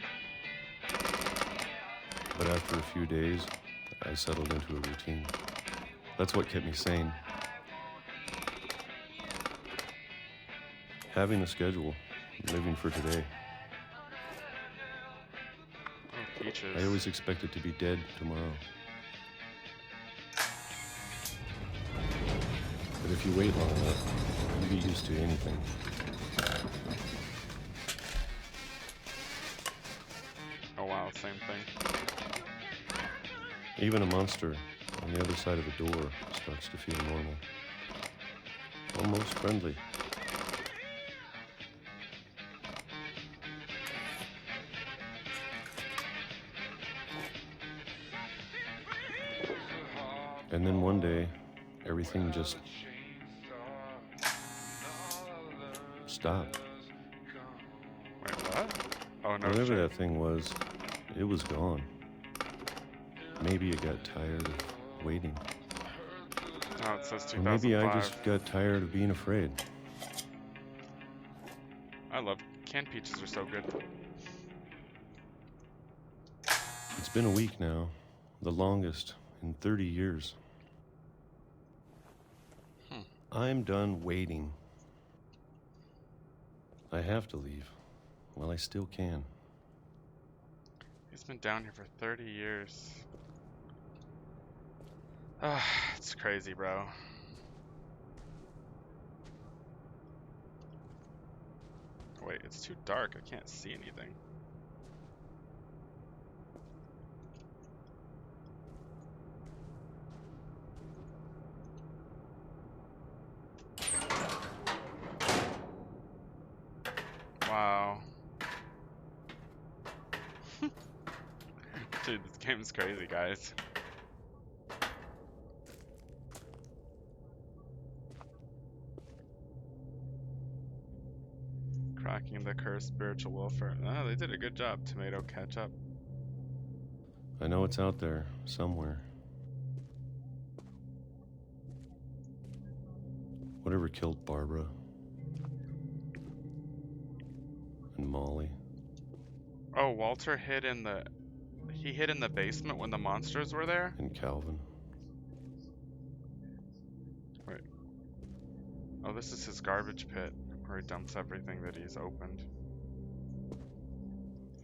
But after a few days, I settled into a routine. That's what kept me sane. Having a schedule, living for today. Oh, peaches. I always expected to be dead tomorrow. But if you wait long enough, you get used to anything. Oh wow, same thing. Even a monster on the other side of a door starts to feel normal. Almost friendly. And then one day, everything just stopped. Wait, what? Oh no Whatever shit. that thing was, it was gone. Maybe it got tired of waiting. Oh, it says Or 2005. maybe I just got tired of being afraid. I love canned peaches are so good. It's been a week now, the longest in 30 years. I'm done waiting. I have to leave. Well, I still can. He's been down here for 30 years. Ah, it's crazy, bro. Wait, it's too dark. I can't see anything. Dude, this game's crazy, guys. Cracking the cursed spiritual welfare. Oh, they did a good job. Tomato ketchup. I know it's out there, somewhere. Whatever killed Barbara. And Molly. Oh, Walter hid in the... He hid in the basement when the monsters were there? And Calvin. Wait. Oh, this is his garbage pit, where he dumps everything that he's opened.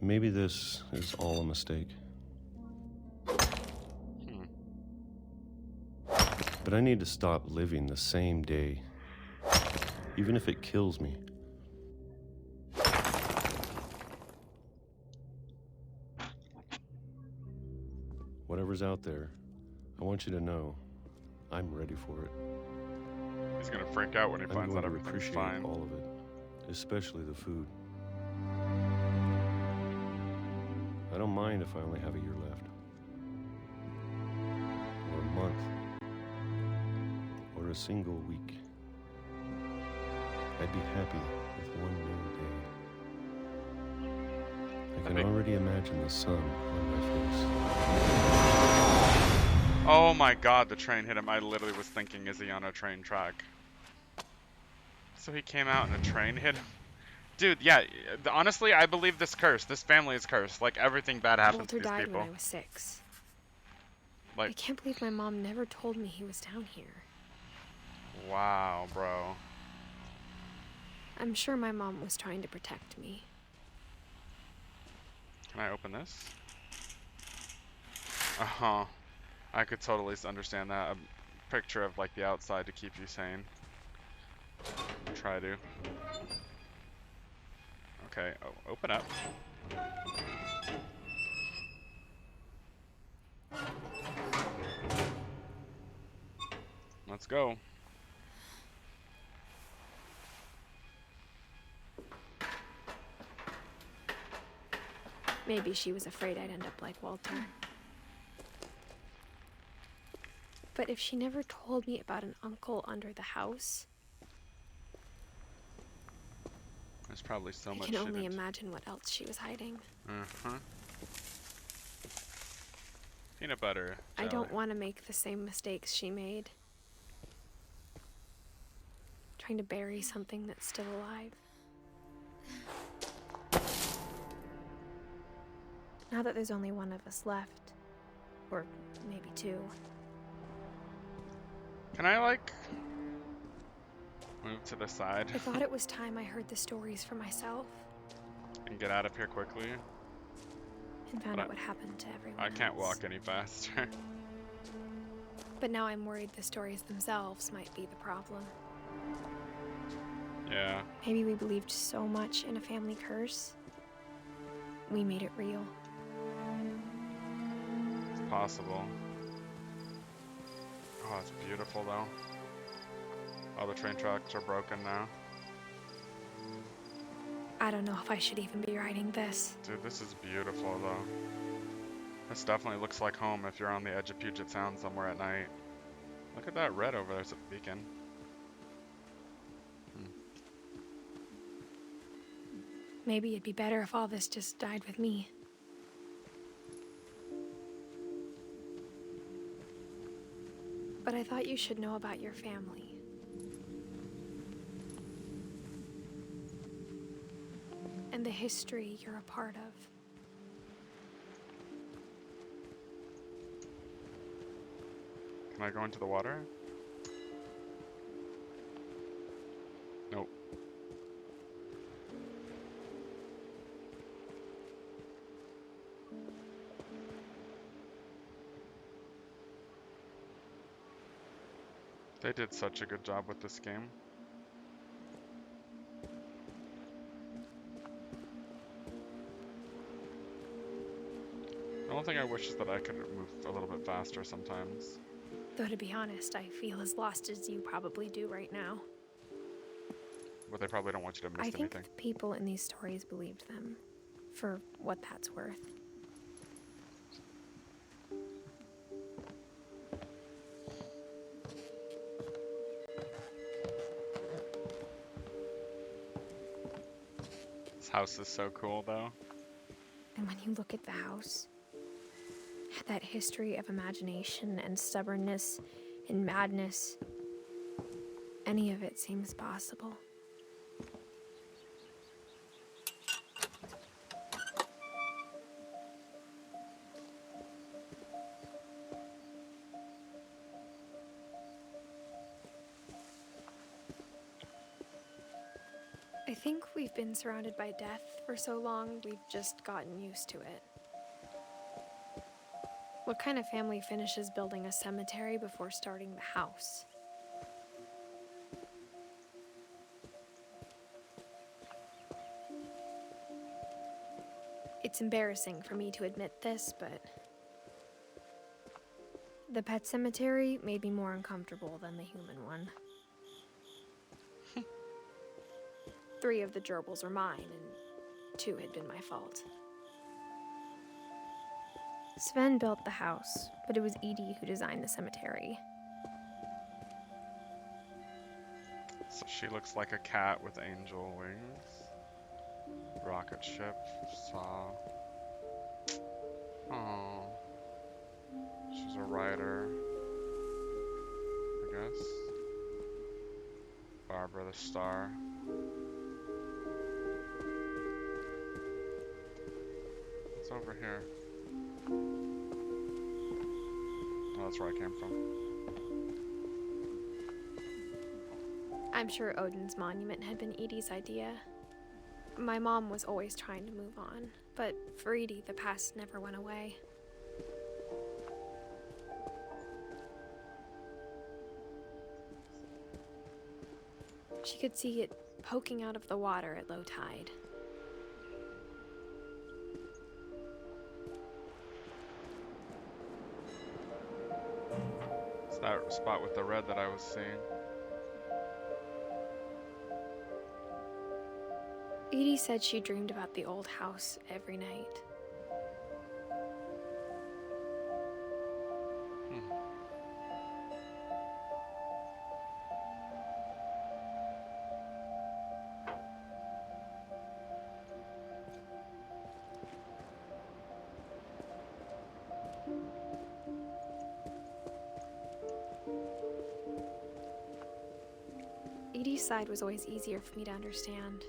Maybe this is all a mistake. But I need to stop living the same day. Even if it kills me. Whatever's out there, I want you to know I'm ready for it. He's gonna freak out when he finds out everything's appreciate fine. all of it, especially the food. I don't mind if I only have a year left. Or a month. Or a single week. I'd be happy with one new day. I can already imagine the sun on my face. Oh my god, the train hit him. I literally was thinking, is he on a train track? So he came out and a train hit him? Dude, yeah, honestly, I believe this curse. This family is cursed. Like, everything bad happens to Walter these died people. when I was 6. I Like, can't believe my mom never told me he was down here. wow, bro. I'm sure my mom was trying to protect me. Can I open this? Uh-huh. I could totally understand that. A picture of, like, the outside to keep you sane. Try to. Okay, oh, open up. Let's go. Maybe she was afraid I'd end up like Walter. But if she never told me about an uncle under the house, There's probably so I much can shit only in- imagine what else she was hiding. Uh-huh. Peanut butter. I jelly. don't want to make the same mistakes she made. Trying to bury something that's still alive. Now that there's only one of us left, or maybe 2. Can I, like, move to the side I thought it was time I heard the stories for myself and get out of here quickly? and found But out what happened to everyone I can't else. walk any faster. But now I'm worried the stories themselves might be the problem. Yeah. Maybe we believed so much in a family curse, we made it real. It's possible. Oh, it's beautiful though. All the train tracks are broken now. I don't know if I should even be writing this. Dude, this is beautiful though. This definitely looks like home if you're on the edge of Puget Sound somewhere at night. Look at that red over there, it's a beacon. Maybe it'd be better if all this just died with me. But I thought you should know about your family. And the history you're a part of. Can I go into the water? Nope. They did such a good job with this game. The only thing I wish is that I could move a little bit faster sometimes. Though to be honest, I feel as lost as you probably do right now. But they probably don't want you to miss I think anything. the people in these stories believed them, for what that's worth. house is so cool, though. And when you look at the house, it had that history of imagination and stubbornness and madness. Any of it seems possible. I think we've been surrounded by death for so long, we've just gotten used to it. What kind of family finishes building a cemetery before starting the house? It's embarrassing for me to admit this, but the pet cemetery made me more uncomfortable than the human one. 3 of the gerbils were mine, and 2 had been my fault. Sven built the house, but it was Edie who designed the cemetery. So she looks like a cat with angel wings. Rocket ship, saw. Oh. She's a writer, I guess. Barbara the star. What's over here? Oh, that's where I came from. I'm sure Odin's monument had been Edie's idea. My mom was always trying to move on, but for Edie, the past never went away. She could see it poking out of the water at low tide. It's that spot with the red that I was seeing. Edie said she dreamed about the old house every night. Edie's side was always easier for me to understand.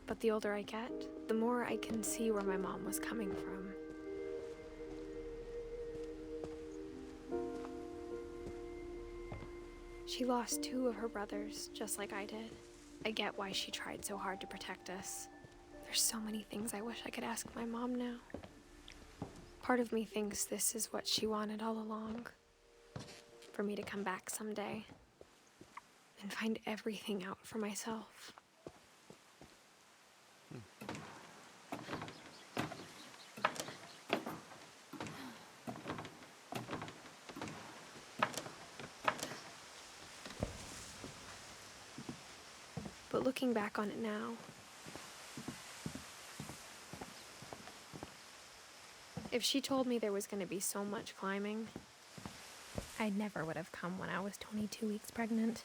But the older I get, the more I can see where my mom was coming from. She lost 2 of her brothers, just like I did. I get why she tried so hard to protect us. There's so many things I wish I could ask my mom now. Part of me thinks this is what she wanted all along. For me to come back someday and find everything out for myself. But looking back on it now, if she told me there was going to be so much climbing, I never would have come when I was 22 weeks pregnant.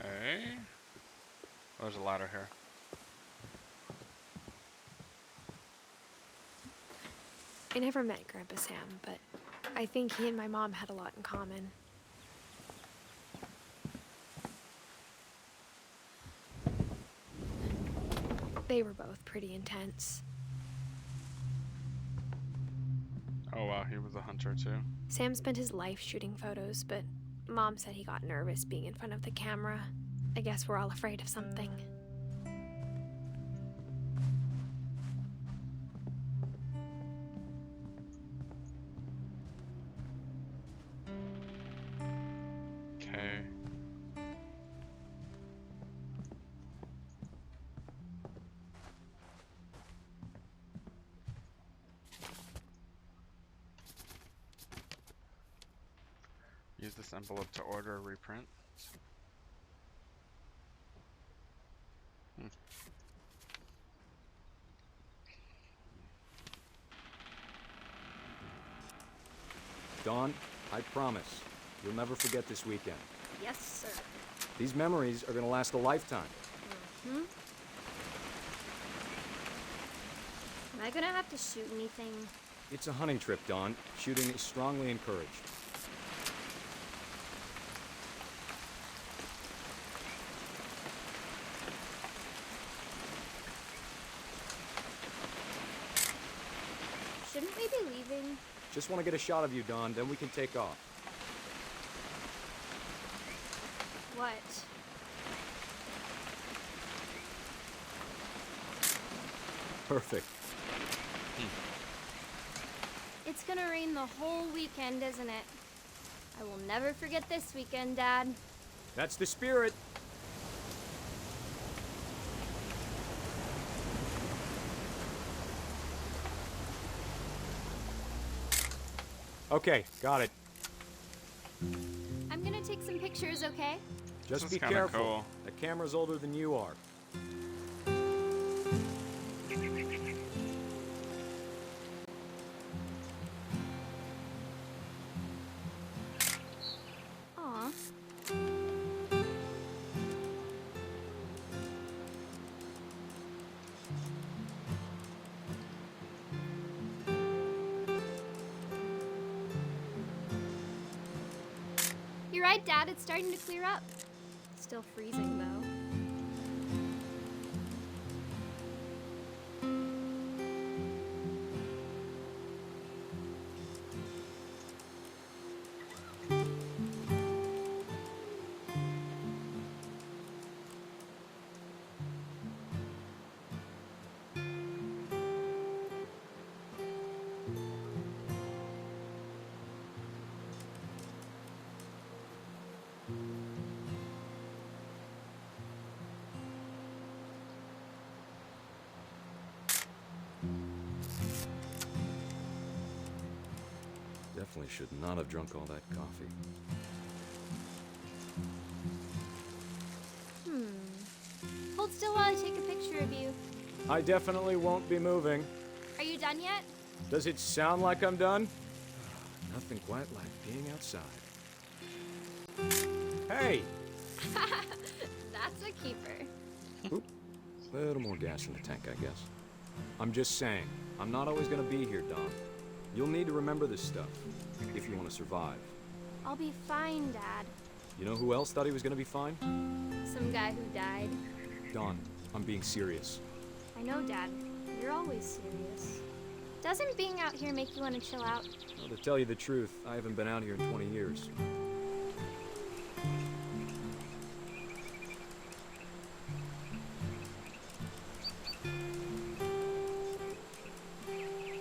Okay. Oh, there's a ladder here. I never met Grandpa Sam, but I think he and my mom had a lot in common. They were both pretty intense. Oh wow, he was a hunter too. Sam spent his life shooting photos, but Mom said he got nervous being in front of the camera. I guess we're all afraid of something. Okay. envelope to order a reprint. Dawn, I promise, you'll never forget this weekend. Yes, sir. These memories are gonna last a lifetime. Hmm? Am I gonna have to shoot anything? It's a hunting trip, Dawn. Shooting is strongly encouraged. Shouldn't we be leaving? Just want to get a shot of you, Dawn, then we can take off. What? Perfect. It's gonna rain the whole weekend, isn't it? I will never forget this weekend, Dad. That's the spirit. Okay, got it. I'm gonna take some pictures, okay? Just This be is kinda careful. cool. The camera's older than you are. Aw. You're right, Dad. It's starting to clear up. Still freezing, though. Definitely should not have drunk all that coffee. Hold still while I take a picture of you. I definitely won't be moving. Are you done yet? Does it sound like I'm done? Nothing quite like being outside. Hey! That's a keeper. Oop. Little more gas in the tank, I guess. I'm just saying, I'm not always gonna be here, Don. You'll need to remember this stuff, if you want to survive. I'll be fine, Dad. You know who else thought he was gonna be fine? Some guy who died. Don, I'm being serious. I know, Dad. You're always serious. Doesn't being out here make you want to chill out? Well, to tell you the truth, I haven't been out here in 20 years.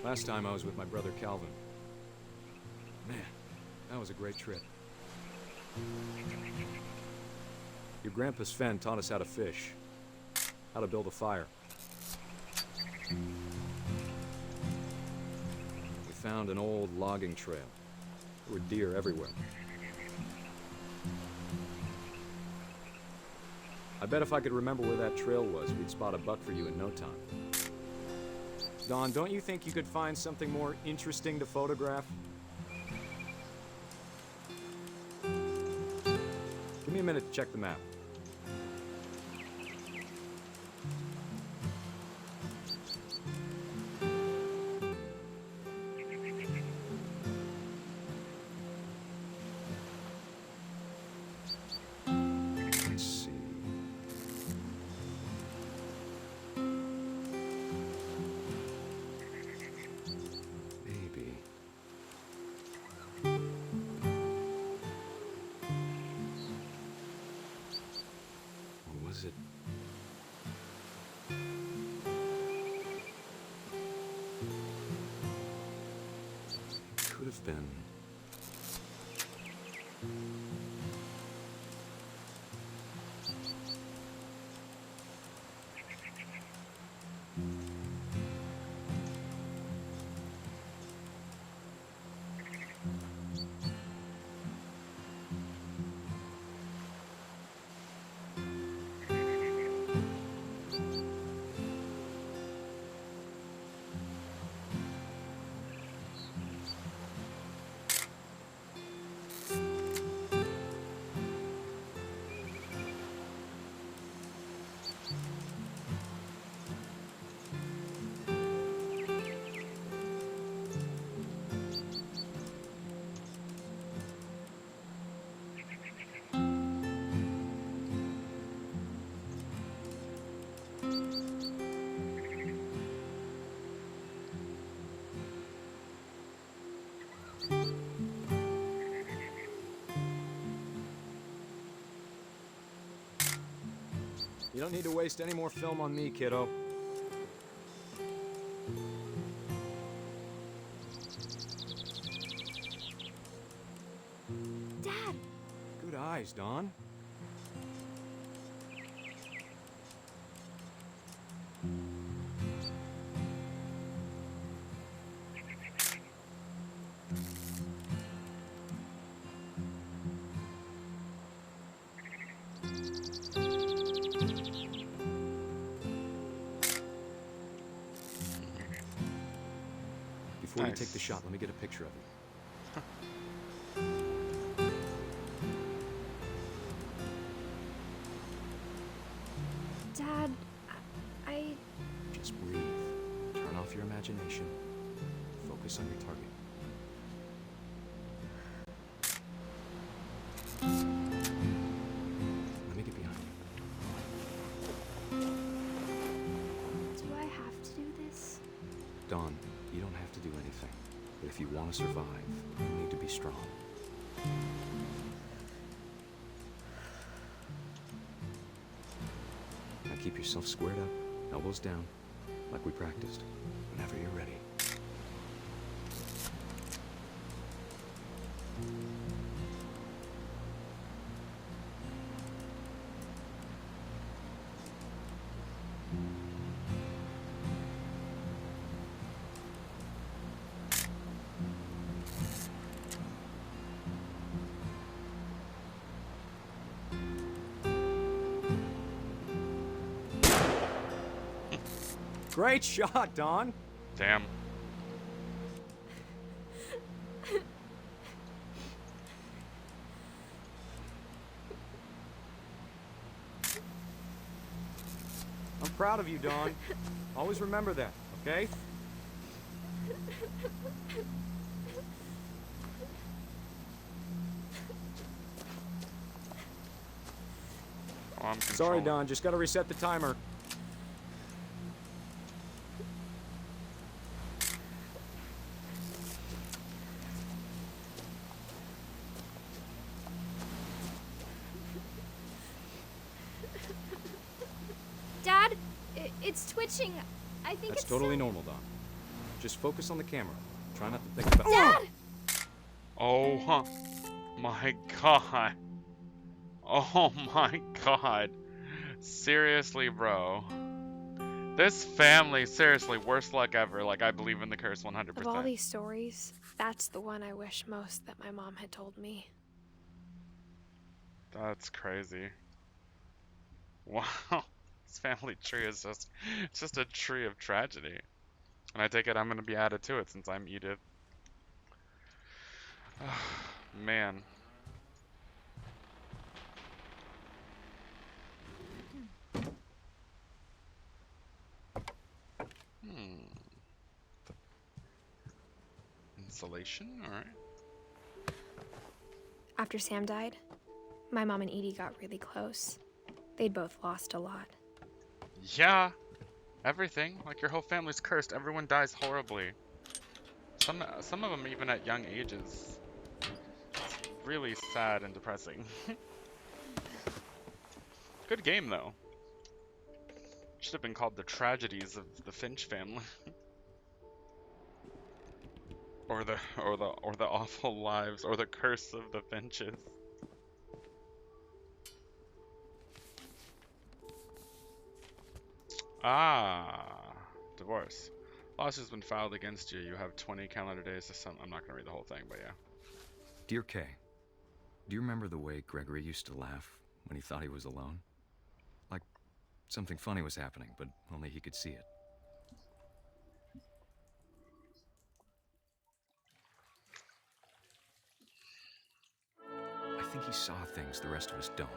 Last time I was with my brother Calvin. Man, that was a great trip. Your grandpa Sven taught us how to fish, how to build a fire. We found an old logging trail. There were deer everywhere. I bet if I could remember where that trail was, we'd spot a buck for you in no time. Don, don't you think you could find something more interesting to photograph? Give me a minute to check the map. Let's see. Maybe. Or was it? Could have been. You don't need to waste any more film on me, kiddo. Dad! Good eyes, Don. Before we take the shot, let me get a picture of you. Dad, I... Just breathe. Turn off your imagination. Focus on your target. Let me get behind you. Do I have to do this? Dawn, you don't have to do anything. But if you want to survive, you need to be strong. Now keep yourself squared up, elbows down, like we practiced. Whenever you're ready. Great shot, Don. Damn. I'm proud of you, Dawn. Always remember that, okay? Oh, I'm Sorry, controlling. Don. Just gotta reset the timer. Dad, it's twitching. I think That's it's totally so... normal, Don. Just focus on the camera. Try not to think about Dad! Oh, huh. My God. Oh my God. Seriously, bro. This family, seriously, worst luck ever. Like, I believe in the curse 100%. Of all these stories, that's the one I wish most that my mom had told me. That's crazy. Wow. This family tree is just, it's just a tree of tragedy. And I take it I'm going to be added to it since I'm Edith. Man. Insulation? Alright. After Sam died, my mom and Edie got really close. They'd both lost a lot. Yeah. Everything. Like, your whole family's cursed. Everyone dies horribly. Some of them even at young ages. It's really sad and depressing. Good game, though. Should have been called The Tragedies of the Finch Family. or the Awful Lives, or The Curse of the Finches. Ah, divorce. Lawsuit has been filed against you. You have 20 calendar days to I'm not gonna read the whole thing, but yeah. Dear Kay, do you remember the way Gregory used to laugh when he thought he was alone? Like something funny was happening, but only he could see it. I think he saw things the rest of us don't.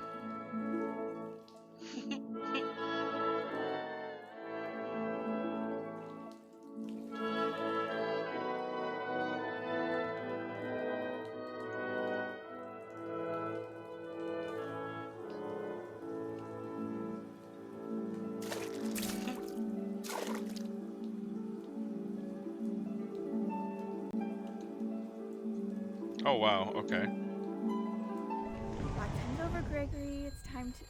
Oh wow, okay. Watching's over, Gregory. It's time to...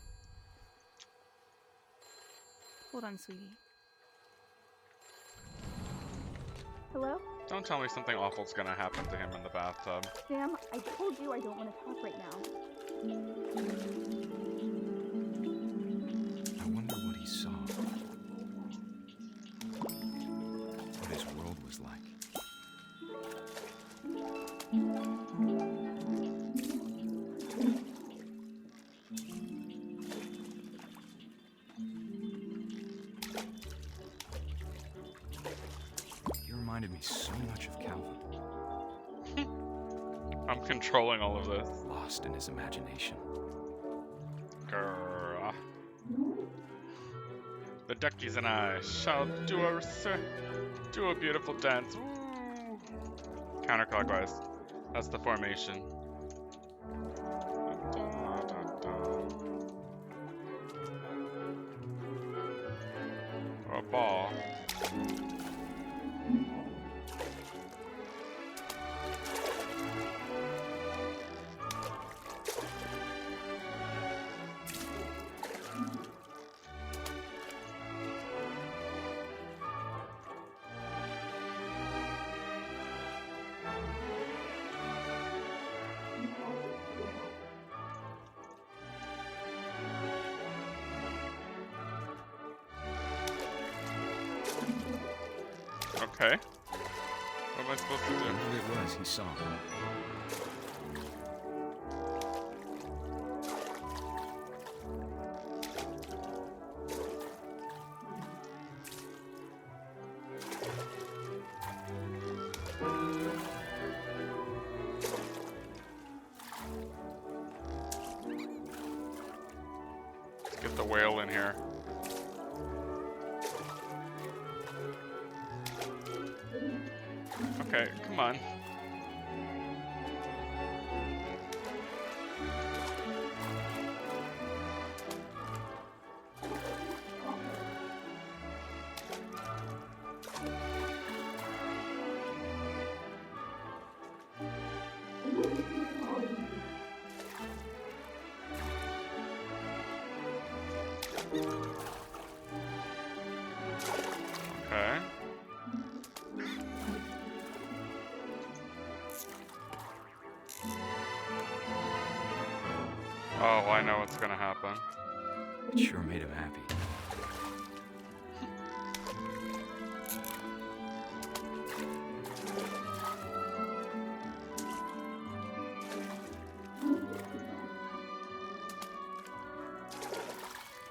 Hold on, sweetie. Hello? Don't tell me something awful's gonna happen to him in the bathtub. Sam, I told you I don't want to talk right now. I wonder what he saw. What his world was like. He reminded me so much of Calvin. I'm controlling all of this. Lost in his imagination. Grrr. The duckies and I shall do a beautiful dance. Woo. Counterclockwise. That's the formation. Or a ball. Okay. What am I supposed to do? Whatever it was, he saw. Let's get the whale in here. Okay, come on. Okay. Oh, I know what's gonna happen. It sure made him happy.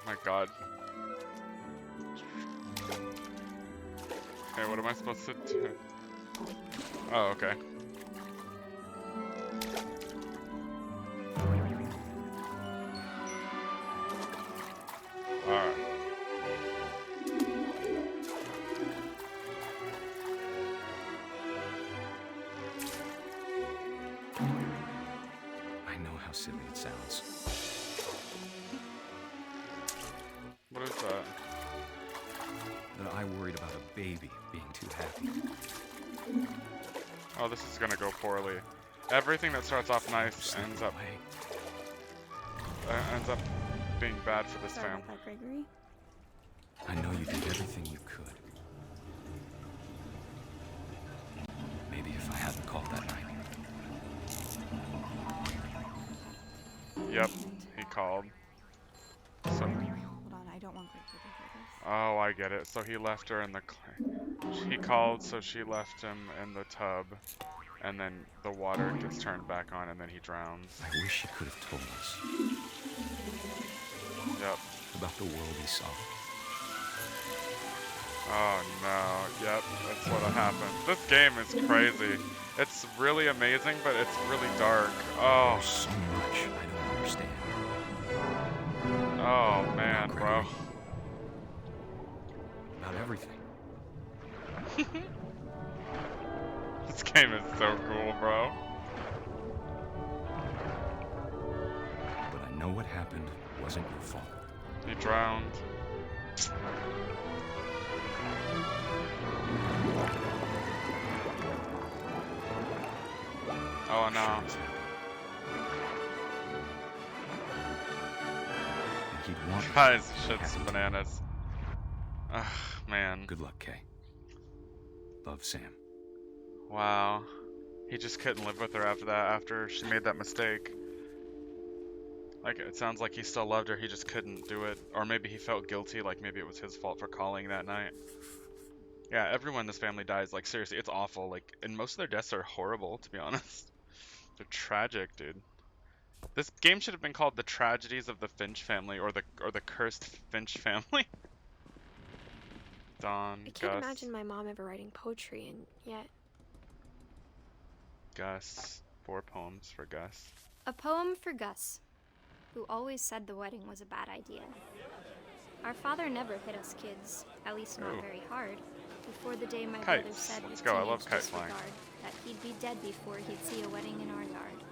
My God. Okay, what am I supposed to do? Oh, okay. Alright. I know how silly it sounds. What is that? That I worried about a baby being too happy. Oh, this is gonna go poorly. Everything that starts off nice ends up being bad for this Sorry family. about that, Gregory. I know you did everything you could. Maybe if I hadn't called that night. Yep, he called. So, Hold on, I don't want Gregory to hear this. oh, I get it. So he left her in the he called, so she left him in the tub, and then the water gets turned back on, and then he drowns. I wish he could have told us Yep. about the world he saw. Oh no, yep, that's what happened. This game is crazy. It's really amazing, but it's really dark. Oh, There's so much I don't understand. oh man, bro. About everything. This game is so cool, bro. But I know what happened wasn't your fault. He drowned. Oh no. And he'd want Guys, shit's bananas. Ugh, man. Good luck, Kay. Love, Sam. Wow. He just couldn't live with her after that, after she made that mistake. Like, it sounds like he still loved her, he just couldn't do it. Or maybe he felt guilty, like maybe it was his fault for calling that night. Yeah, everyone in this family dies, like, seriously, it's awful. Like, and most of their deaths are horrible, to be honest. They're tragic, dude. This game should have been called The Tragedies of the Finch Family, or the Cursed Finch Family. Dawn, I can't Gus, imagine my mom ever writing poetry, and yet. Gus. 4 poems for Gus. A poem for Gus, who always said the wedding was a bad idea. Our father never hit us kids, at least not Ooh. very hard, before the day my brother Kites. said Let's with go. I teenage love kite flying. disregard that he'd be dead before he'd see a wedding in our yard.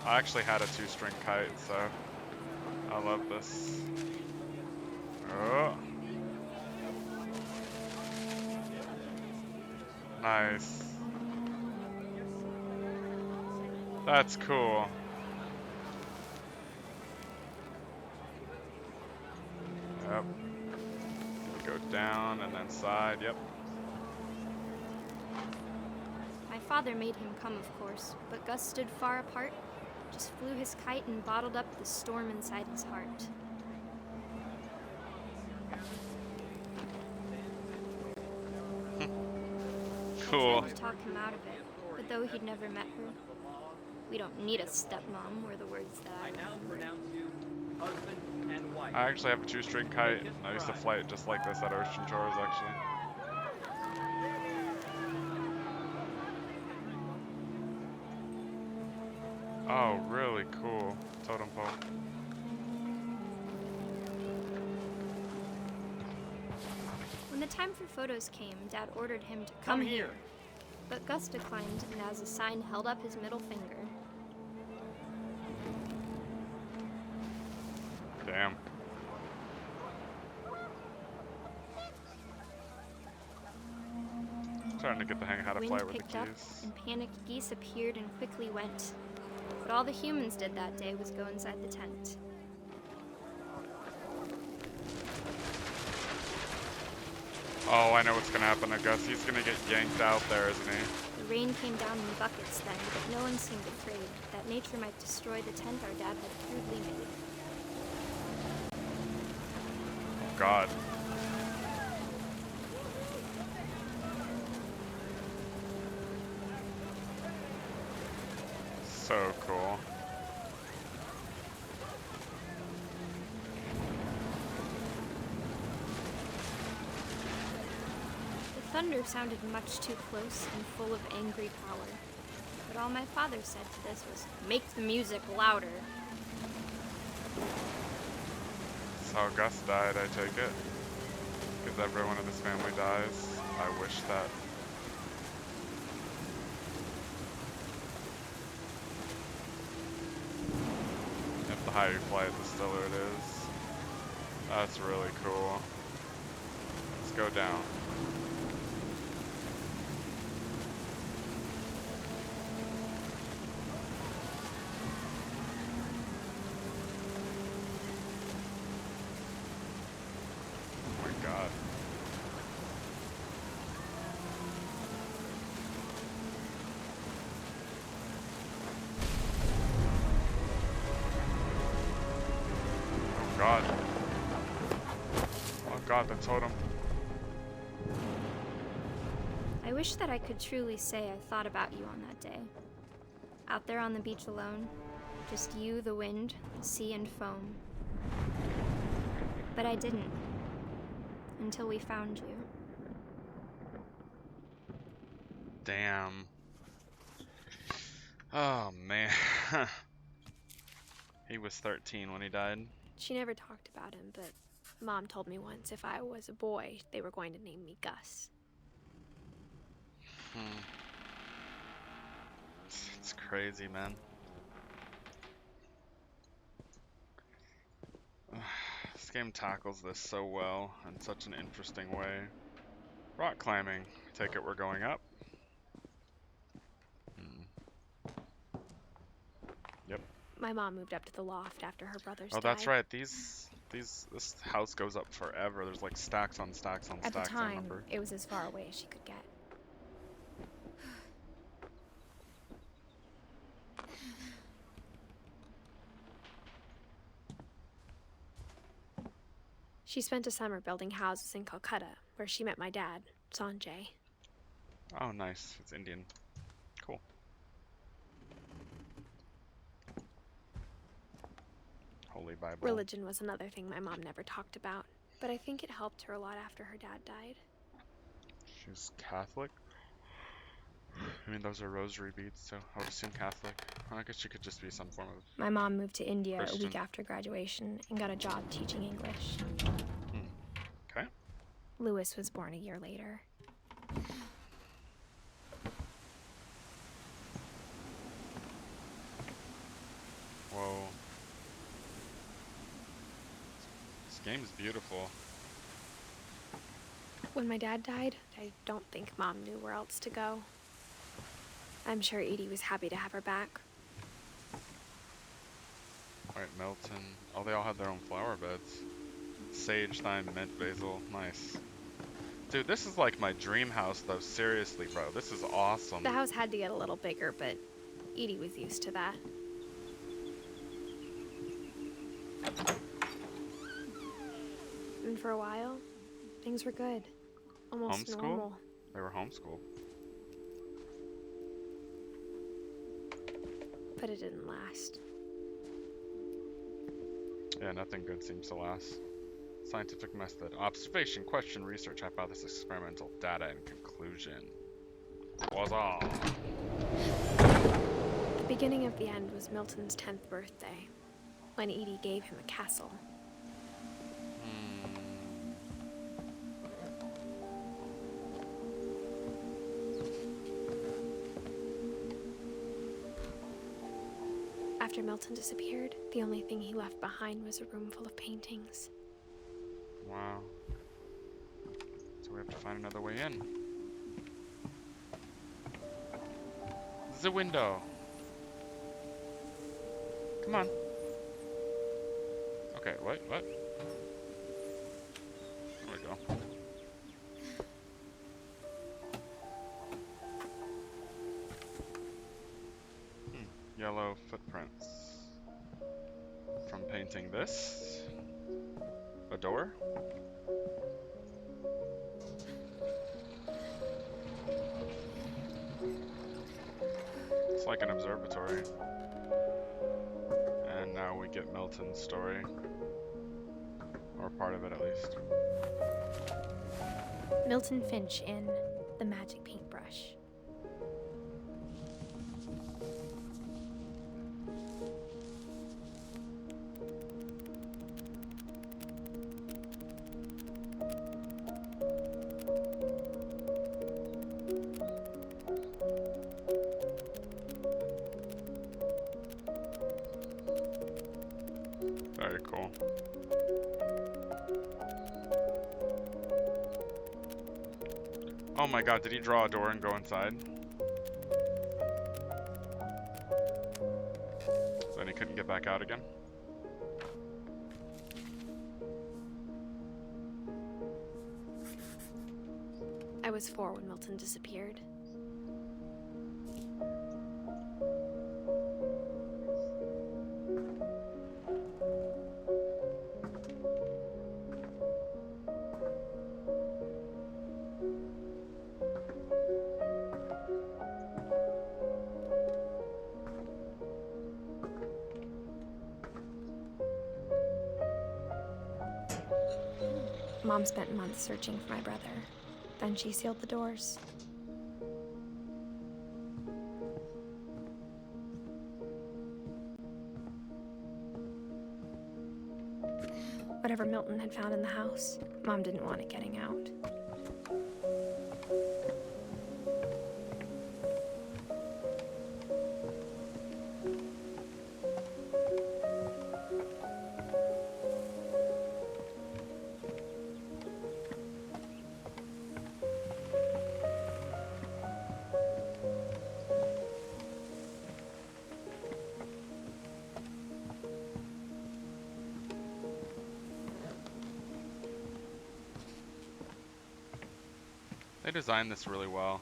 I actually had a 2-string kite, so I love this. Oh. Nice. That's cool. Yep. Go down and then side, yep. My father made him come, of course, but Gus stood far apart, just flew his kite and bottled up the storm inside his heart. Cool. I tried to talk him out of it, but though he'd never met her, we don't need a stepmom were the words that I remember. I actually have a 2-string kite. I used to fly it just like this at Ocean Shores, actually. Oh, really cool. Totem pole. When the time for photos came, Dad ordered him to come here. But Gus declined, and as a sign held up his middle finger. Damn. Starting to get the hang of how to Wind fly with the picked up, keys. and panicked geese appeared and quickly went. But all the humans did that day was go inside the tent. Oh, I know what's gonna happen to Gus. He's gonna get yanked out there, isn't he? The rain came down in buckets then, but no one seemed afraid that nature might destroy the tent our dad had crudely made. Oh, God. So cool. The thunder sounded much too close and full of angry power. But all my father said to this was, "Make the music louder." That's how Gus died, I take it. Because everyone in this family dies. I wish that. If the higher you fly it, the stiller it is. That's really cool. Let's go down. Oh my God. Oh God. Oh God, the totem. I wish that I could truly say I thought about you on that day. Out there on the beach alone, just you, the wind, the sea, and foam. But I didn't. Until we found you. Damn. Oh man. He was 13 when he died. She never talked about him, but Mom told me once if I was a boy, they were going to name me Gus. It's crazy, man. This game tackles this so well in such an interesting way. Rock climbing. Take it we're going up. Yep. My mom moved up to the loft after her brothers Oh, died. that's right. These This house goes up forever. There's like stacks on stacks on At the stacks, I time, remember. it was as far away as she could get. She spent a summer building houses in Calcutta, where she met my dad, Sanjay. Oh, nice. It's Indian. Cool. Holy Bible. Religion was another thing my mom never talked about, but I think it helped her a lot after her dad died. She's Catholic? I mean, those are rosary beads, so I would assume Catholic. I guess she could just be some form of... My mom moved to India Christian. a week after graduation and got a job teaching English. Okay. Lewis was born a year later. Whoa. This game's beautiful. When my dad died, I don't think Mom knew where else to go. I'm sure Edie was happy to have her back. Alright, Milton. Oh, they all had their own flower beds. Sage, thyme, mint, basil. Nice. Dude, this is like my dream house, though. Seriously, bro. This is awesome. The house had to get a little bigger, but Edie was used to that. And for a while, things were good. Almost Homeschool? normal. They were homeschooled. But it didn't last. Yeah, nothing good seems to last. Scientific method. Observation, question, research, hypothesis, experimental, data, and conclusion. Was all. The beginning of the end was Milton's 10th birthday, when Edie gave him a castle. After Milton disappeared, the only thing he left behind was a room full of paintings. Wow. So we have to find another way in. The window. Come on. Okay, what? There we go. Yellow footprints. From painting this. A door? It's like an observatory. And now we get Milton's story. Or part of it, at least. Milton Finch in The Magic Paintbrush. Very cool. Oh my god, did he draw a door and go inside? Then he couldn't get back out again? I was 4 when Milton disappeared. Mom spent months searching for my brother. Then she sealed the doors. Whatever Milton had found in the house, Mom didn't want it getting out. They designed this really well.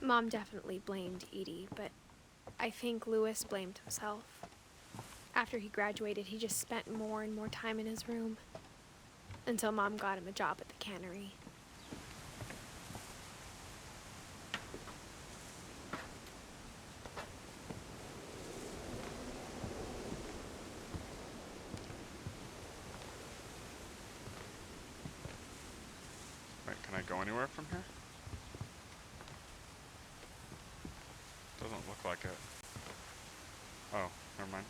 Mom definitely blamed Edie, but I think Louis blamed himself. After he graduated, he just spent more and more time in his room. Until Mom got him a job at the cannery. Wait, can I go anywhere from here? Doesn't look like it. Oh, never mind.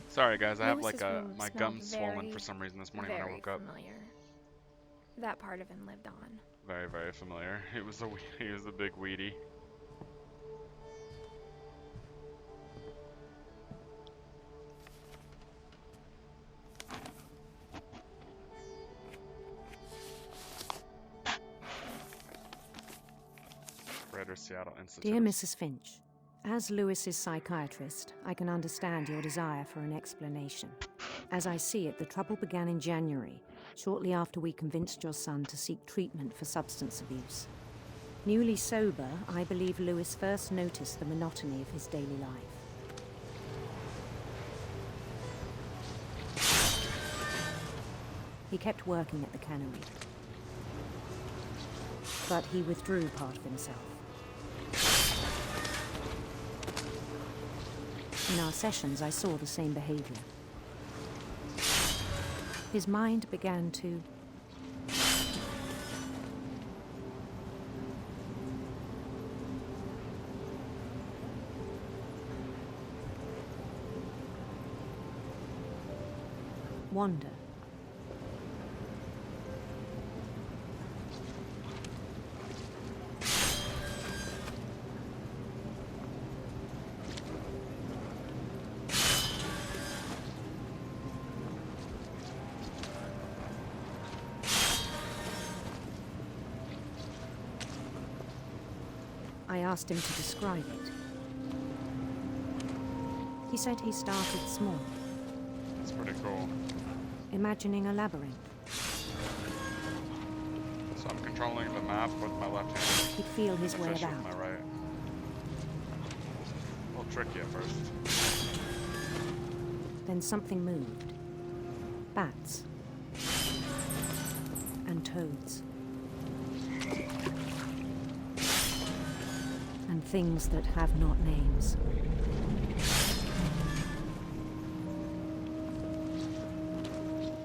Sorry guys, I have Louis's like room my smelled gums swollen very, for some reason this morning when I very woke up. familiar. That part of him lived on. Very, very familiar. He was a big weedy. Greater Seattle Institute. Dear Mrs. Finch, as Louis's psychiatrist, I can understand your desire for an explanation. As I see it, the trouble began in January, shortly after we convinced your son to seek treatment for substance abuse. Newly sober, I believe Louis first noticed the monotony of his daily life. He kept working at the cannery, but he withdrew part of himself. In our sessions, I saw the same behavior. His mind began to wander. I asked him to describe it. He said he started small. That's pretty cool. Imagining a labyrinth. So I'm controlling the map with my left hand. He'd feel his way Fish about. with my right. A little tricky at first. Then something moved. Bats. And toads. And things that have not names.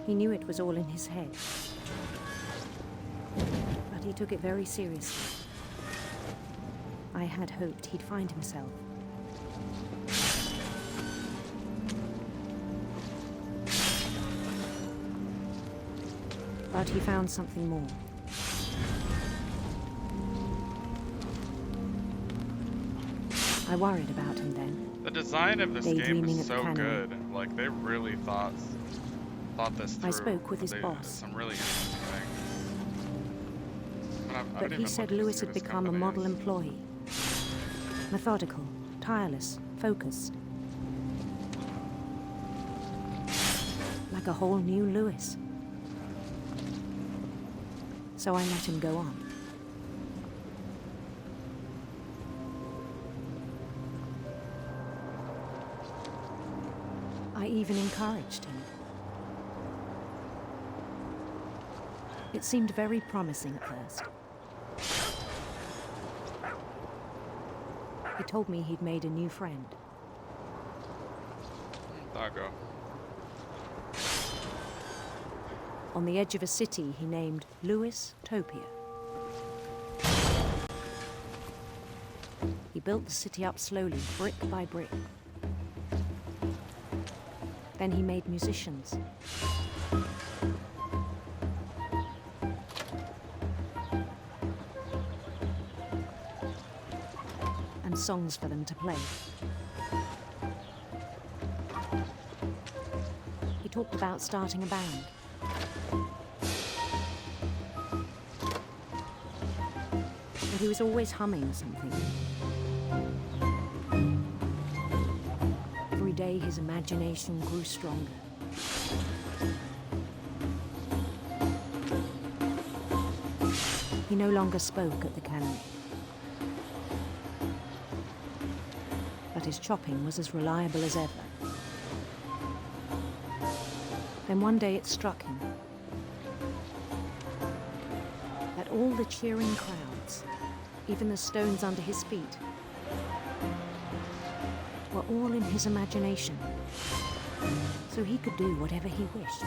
He knew it was all in his head. But he took it very seriously. I had hoped he'd find himself. But he found something more. I worried about him then. The design of this game Daydreaming is at the so cannery. good. Like they really thought this through. I spoke with his They- boss. Some really interesting things. I But didn't he even said look to Louis see had this become a company model is. employee. Methodical, tireless, focused. Like a whole new Louis. So I let him go on. I even encouraged him. It seemed very promising at first. He told me he'd made a new friend. Dago. On the edge of a city he named Louis Topia. He built the city up slowly, brick by brick. Then he made musicians. And songs for them to play. He talked about starting a band. but he was always humming something. Every day his imagination grew stronger. He no longer spoke at the cannery, but his chopping was as reliable as ever. Then one day it struck him that all the cheering crowds, even the stones under his feet, were all in his imagination, so he could do whatever he wished.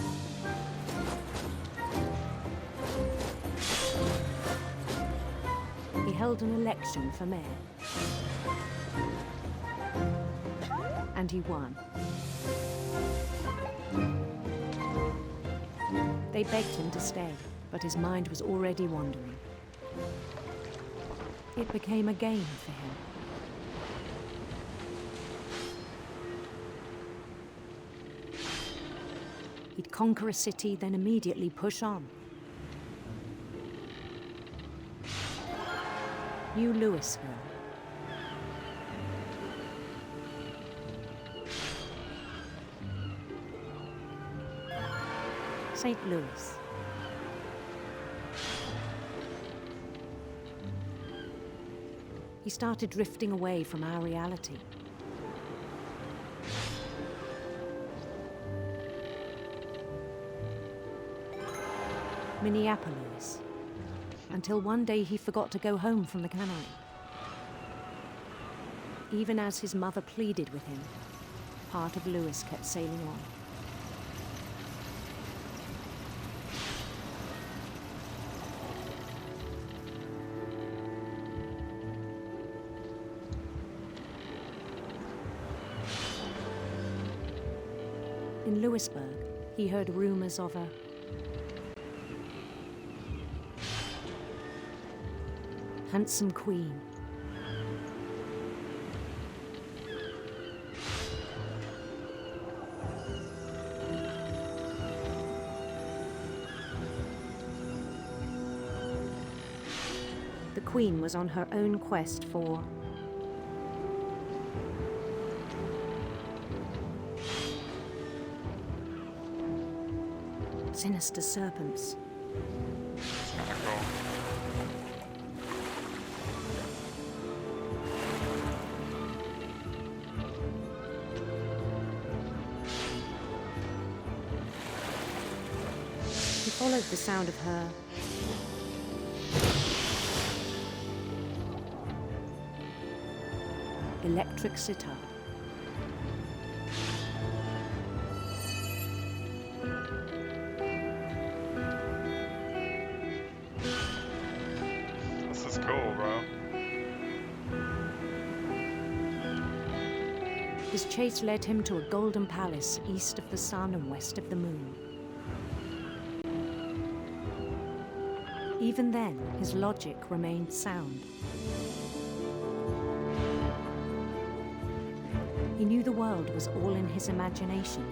He held an election for mayor, and he won. They begged him to stay, but his mind was already wandering. It became a game for him. He'd conquer a city, then immediately push on. New Louisville. St. Louis. He started drifting away from our reality. Minneapolis, until one day he forgot to go home from the cannery. Even as his mother pleaded with him, part of Louis kept sailing on. In Louisburg, he heard rumors of a handsome queen. The queen was on her own quest for sinister serpents. He followed the sound of her electric sitar. This is cool, bro. His chase led him to a golden palace east of the sun and west of the moon. Even then, his logic remained sound. He knew the world was all in his imagination.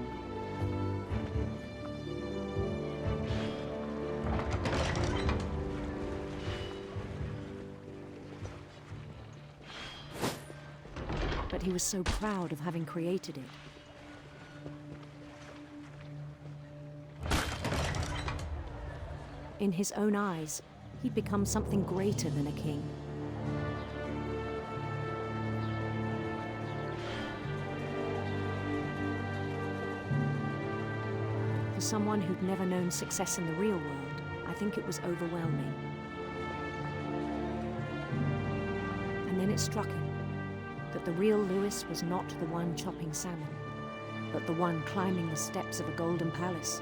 But he was so proud of having created it. In his own eyes, he'd become something greater than a king. For someone who'd never known success in the real world, I think it was overwhelming. And then it struck him that the real Louis was not the one chopping salmon, but the one climbing the steps of a golden palace.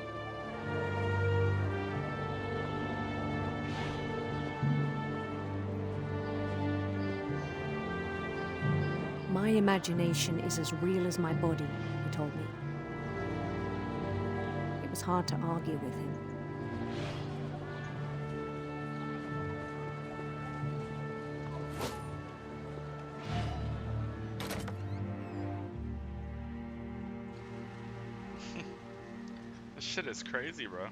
My imagination is as real as my body, he told me. It was hard to argue with him. This shit is crazy, bro.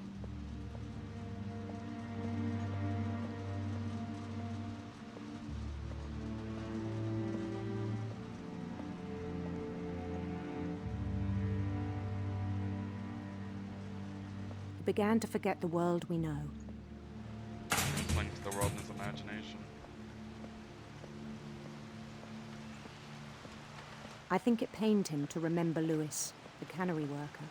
He began to forget the world we know. Cling to the world in his imagination. I think it pained him to remember Lewis, the cannery worker.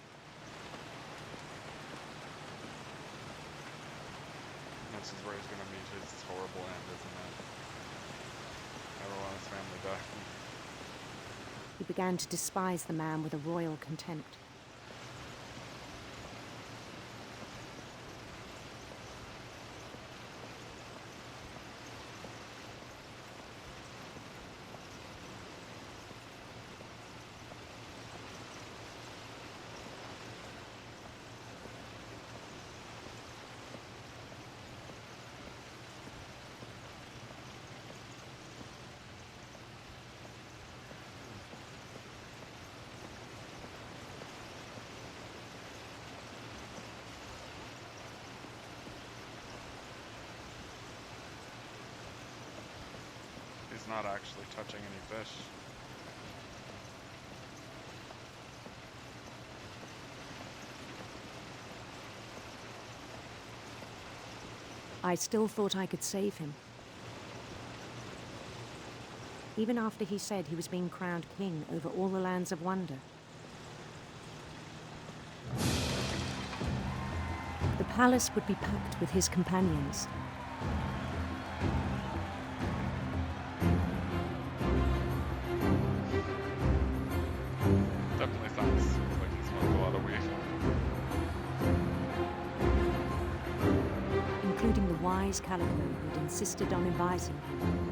This is where he's gonna meet his horrible end, isn't it? Never want his family back. He began to despise the man with a royal contempt. He's not actually touching any fish. I still thought I could save him. Even after he said he was being crowned king over all the lands of wonder. The palace would be packed with his companions. Definitely sounds like he smoked a lot of weed. Including the wise Calico who'd insisted on inviting him.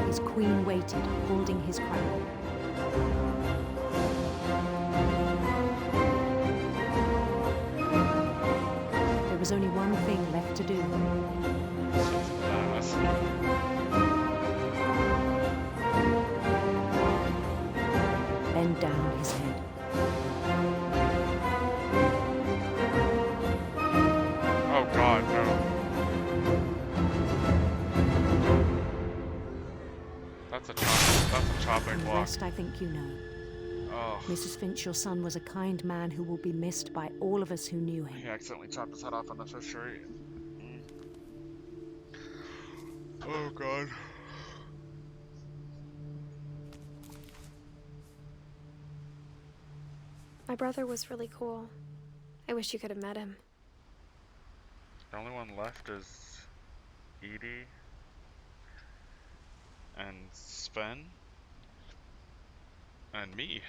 His queen waited, holding his crown. There was only one thing left to do. Bend down his head. Oh God, no. That's a chopping The block. rest I think you know. Oh. Mrs. Finch, your son was a kind man who will be missed by all of us who knew him. He accidentally chopped his head off on the fishery. Oh God. My brother was really cool. I wish you could have met him. The only one left is Edie and Sven and me.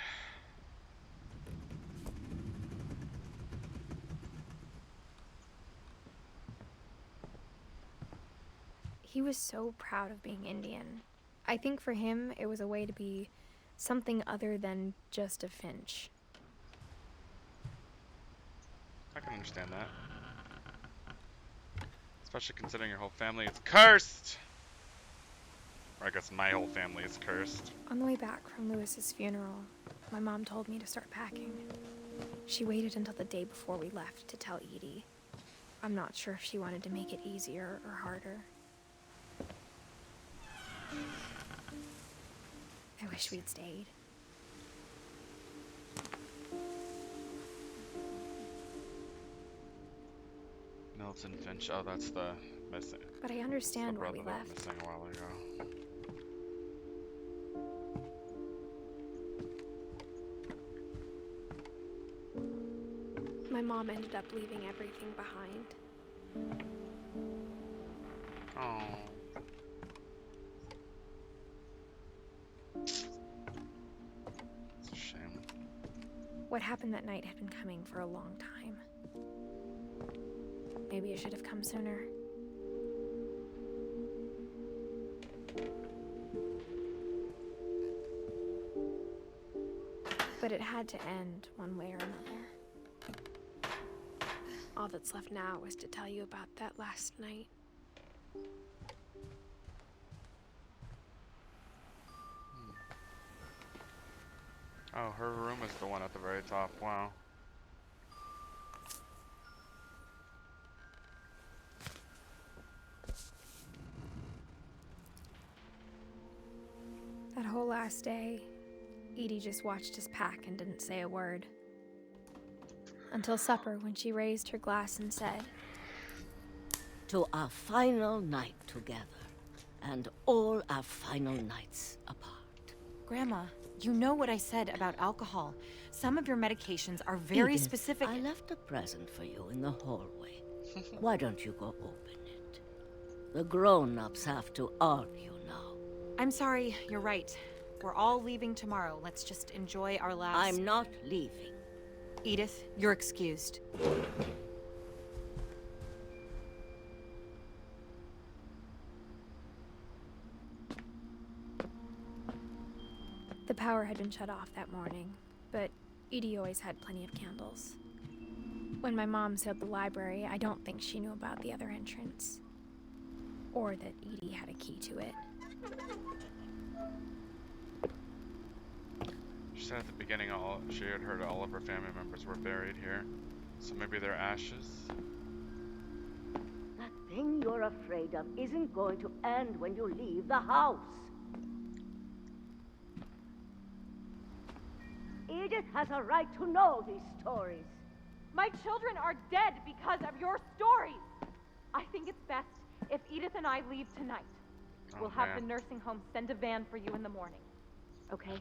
He was so proud of being Indian. I think for him, it was a way to be something other than just a Finch. I can understand that. Especially considering your whole family is cursed! Or I guess my whole family is cursed. On the way back from Lewis's funeral, my mom told me to start packing. She waited until the day before we left to tell Edie. I'm not sure if she wanted to make it easier or harder. I wish we'd stayed. Milton Finch. Oh, that's the missing. But I understand why we brother left. missing a while ago. My mom ended up leaving everything behind. Oh. It's a shame. What happened that night had been coming for a long time. Maybe it should have come sooner. But it had to end one way or another. All that's left now is to tell you about that last night. Oh, her room is the one at the very top. Wow. That whole last day, Edie just watched us pack and didn't say a word. Until supper, when she raised her glass and said, "To our final night together, and all our final nights apart." Grandma, you know what I said about alcohol. Some of your medications are very Edith, specific. I left a present for you in the hallway. Why don't you go open it? The grown-ups have to argue now. I'm sorry, you're right. We're all leaving tomorrow. Let's just enjoy our last... I'm not leaving. Edith, you're excused. The power had been shut off that morning, but Edie always had plenty of candles. When my mom sealed the library, I don't think she knew about the other entrance. Or that Edie had a key to it. She said at the beginning she had heard all of her family members were buried here. So maybe they're ashes? That thing you're afraid of isn't going to end when you leave the house. Edith has a right to know these stories. My children are dead because of your stories. I think it's best if Edith and I leave tonight. We'll have the nursing home send a van for you in the morning. Okay?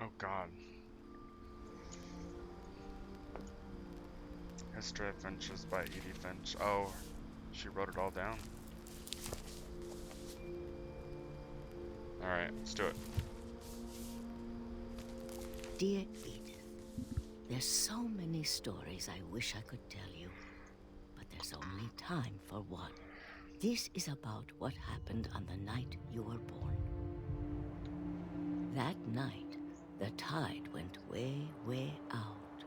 Oh god. History of Finches by Edith Finch. Oh, she wrote it all down. Alright, let's do it. Dear Edith, there's so many stories I wish I could tell you, but there's only time for one. This is about what happened on the night you were born. That night, the tide went way, way out.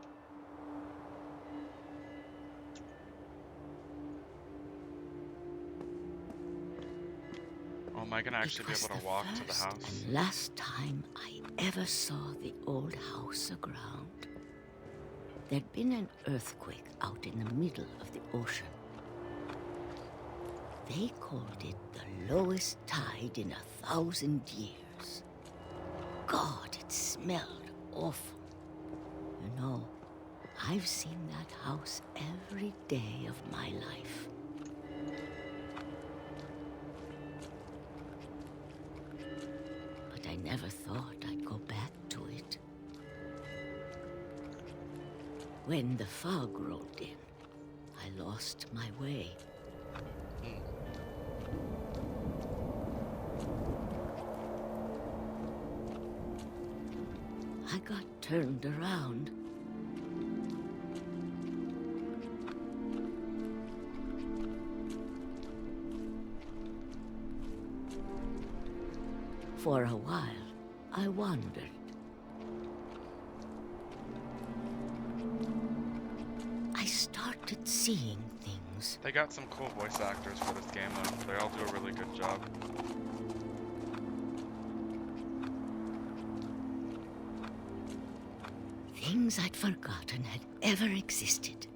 Oh, am I gonna actually be able to walk to the house? And last time I ever saw the old house aground. There'd been an earthquake out in the middle of the ocean. They called it the lowest tide in 1,000 years. God, it smelled awful. You know, I've seen that house every day of my life. But I never thought I'd go back to it. When the fog rolled in, I lost my way. I got turned around. For a while, I wandered. I started seeing things. They got some cool voice actors for this game though. They all do a really good job. Things I'd forgotten had ever existed.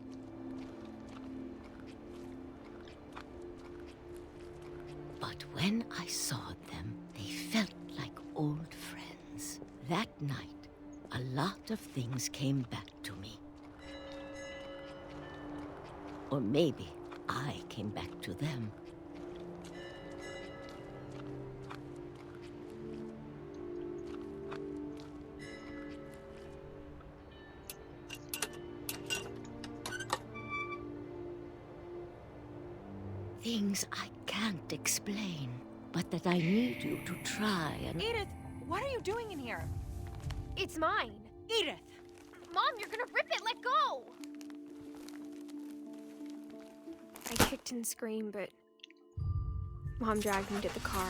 But when I saw them, they felt like old friends. That night, a lot of things came back to me. Or maybe I came back to them. Things I can't explain, but that I need you to try and... Edith, what are you doing in here? It's mine. Edith! Mom, you're gonna rip it! Let go! I kicked and screamed, but Mom dragged me to the car.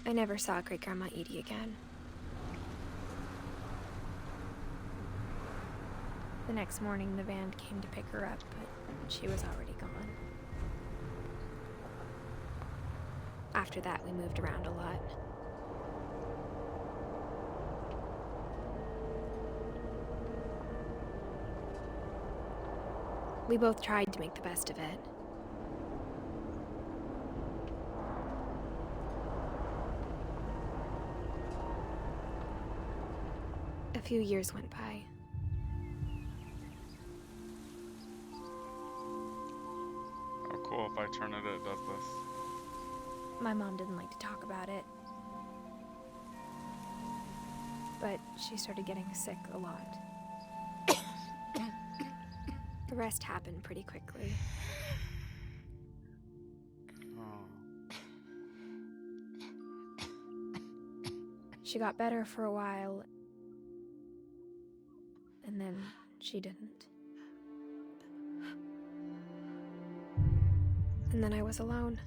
I never saw Great-Grandma Edie again. The next morning, the van came to pick her up, but she was already gone. After that, we moved around a lot. We both tried to make the best of it. A few years went by. Oh, cool. If I turn it, it does this. My mom didn't like to talk about it. But she started getting sick a lot. The rest happened pretty quickly. Oh. She got better for a while, and then she didn't. And then I was alone.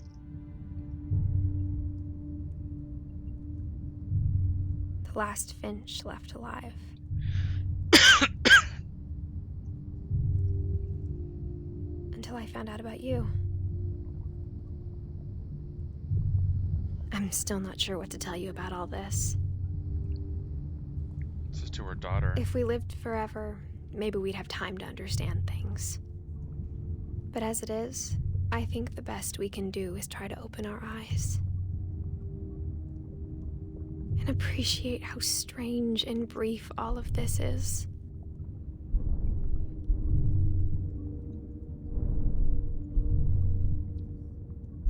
The last Finch left alive. Until I found out about you. I'm still not sure what to tell you about all this. This is to her daughter. If we lived forever, maybe we'd have time to understand things. But as it is, I think the best we can do is try to open our eyes. And appreciate how strange and brief all of this is.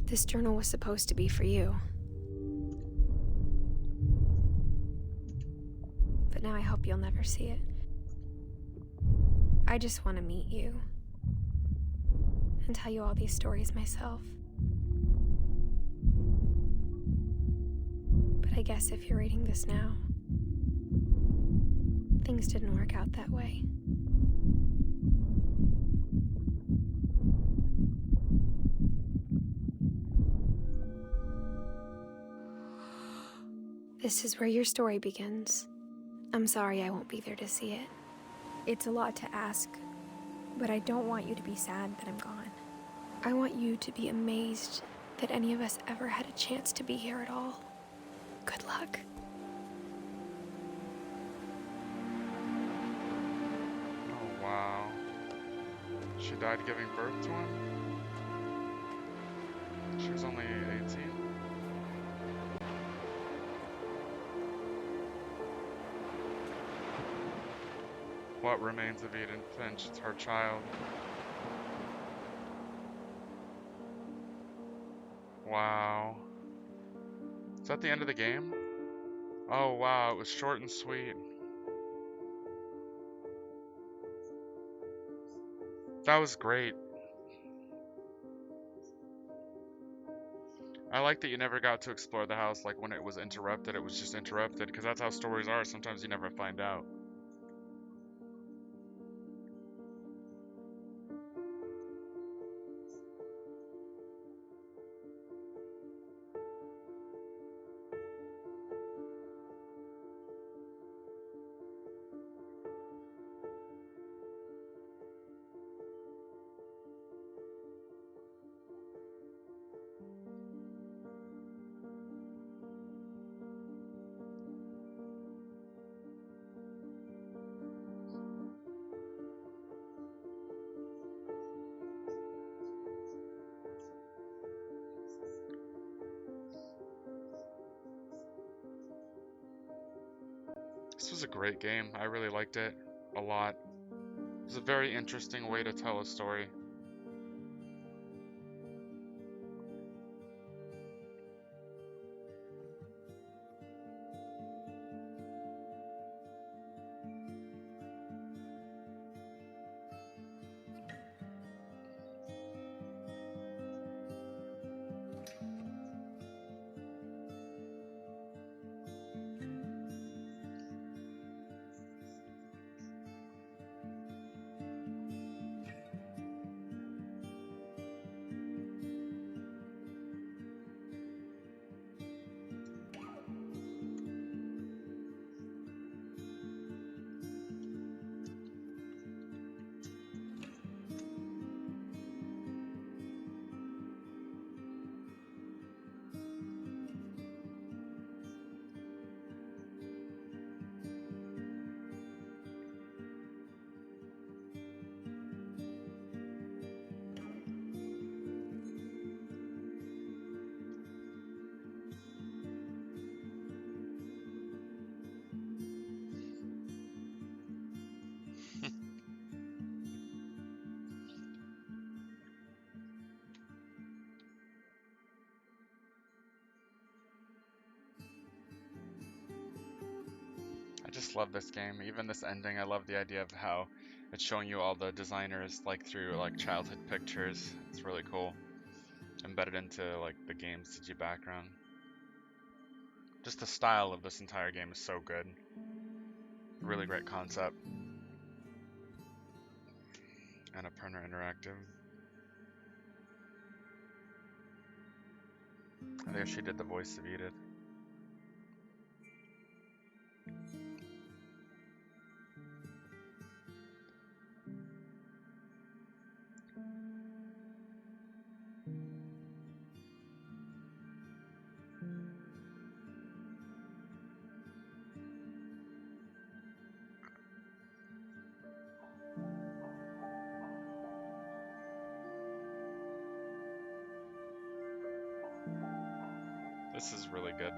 This journal was supposed to be for you. But now I hope you'll never see it. I just want to meet you. And tell you all these stories myself. But I guess if you're reading this now, things didn't work out that way. This is where your story begins. I'm sorry I won't be there to see it. It's a lot to ask, but I don't want you to be sad that I'm gone. I want you to be amazed that any of us ever had a chance to be here at all. Good luck. Oh, wow. She died giving birth to him? She was only 18? What remains of Edith Finch? It's her child. Wow. Is that the end of the game? Oh wow, it was short and sweet. That was great. I like that you never got to explore the house, like when it was interrupted, it was just interrupted, because that's how stories are. Sometimes you never find out. This was a great game. I really liked it a lot. It was a very interesting way to tell a story. just love this game. Even this ending, I love the idea of how it's showing you all the designers like through like childhood pictures. It's really cool. Embedded into like the game's CG background. Just the style of this entire game is so good. Really great concept. And a Perner Interactive. I think she did the voice of Edith. This is really good.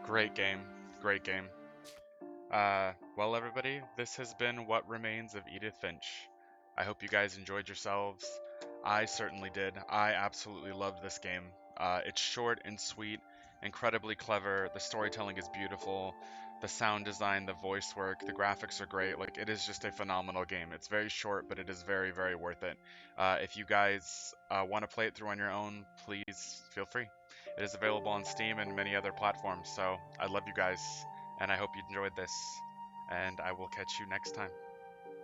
Great game. Great game. Well, everybody, this has been What Remains of Edith Finch. I hope you guys enjoyed yourselves. I certainly did. I absolutely loved this game. It's short and sweet, incredibly clever. The storytelling is beautiful. The sound design, the voice work, the graphics are great. Like, it is just a phenomenal game. It's very short, but it is very, very worth it. If you guys want to play it through on your own, please feel free. It is available on Steam and many other platforms. So I love you guys, and I hope you enjoyed this, and I will catch you next time.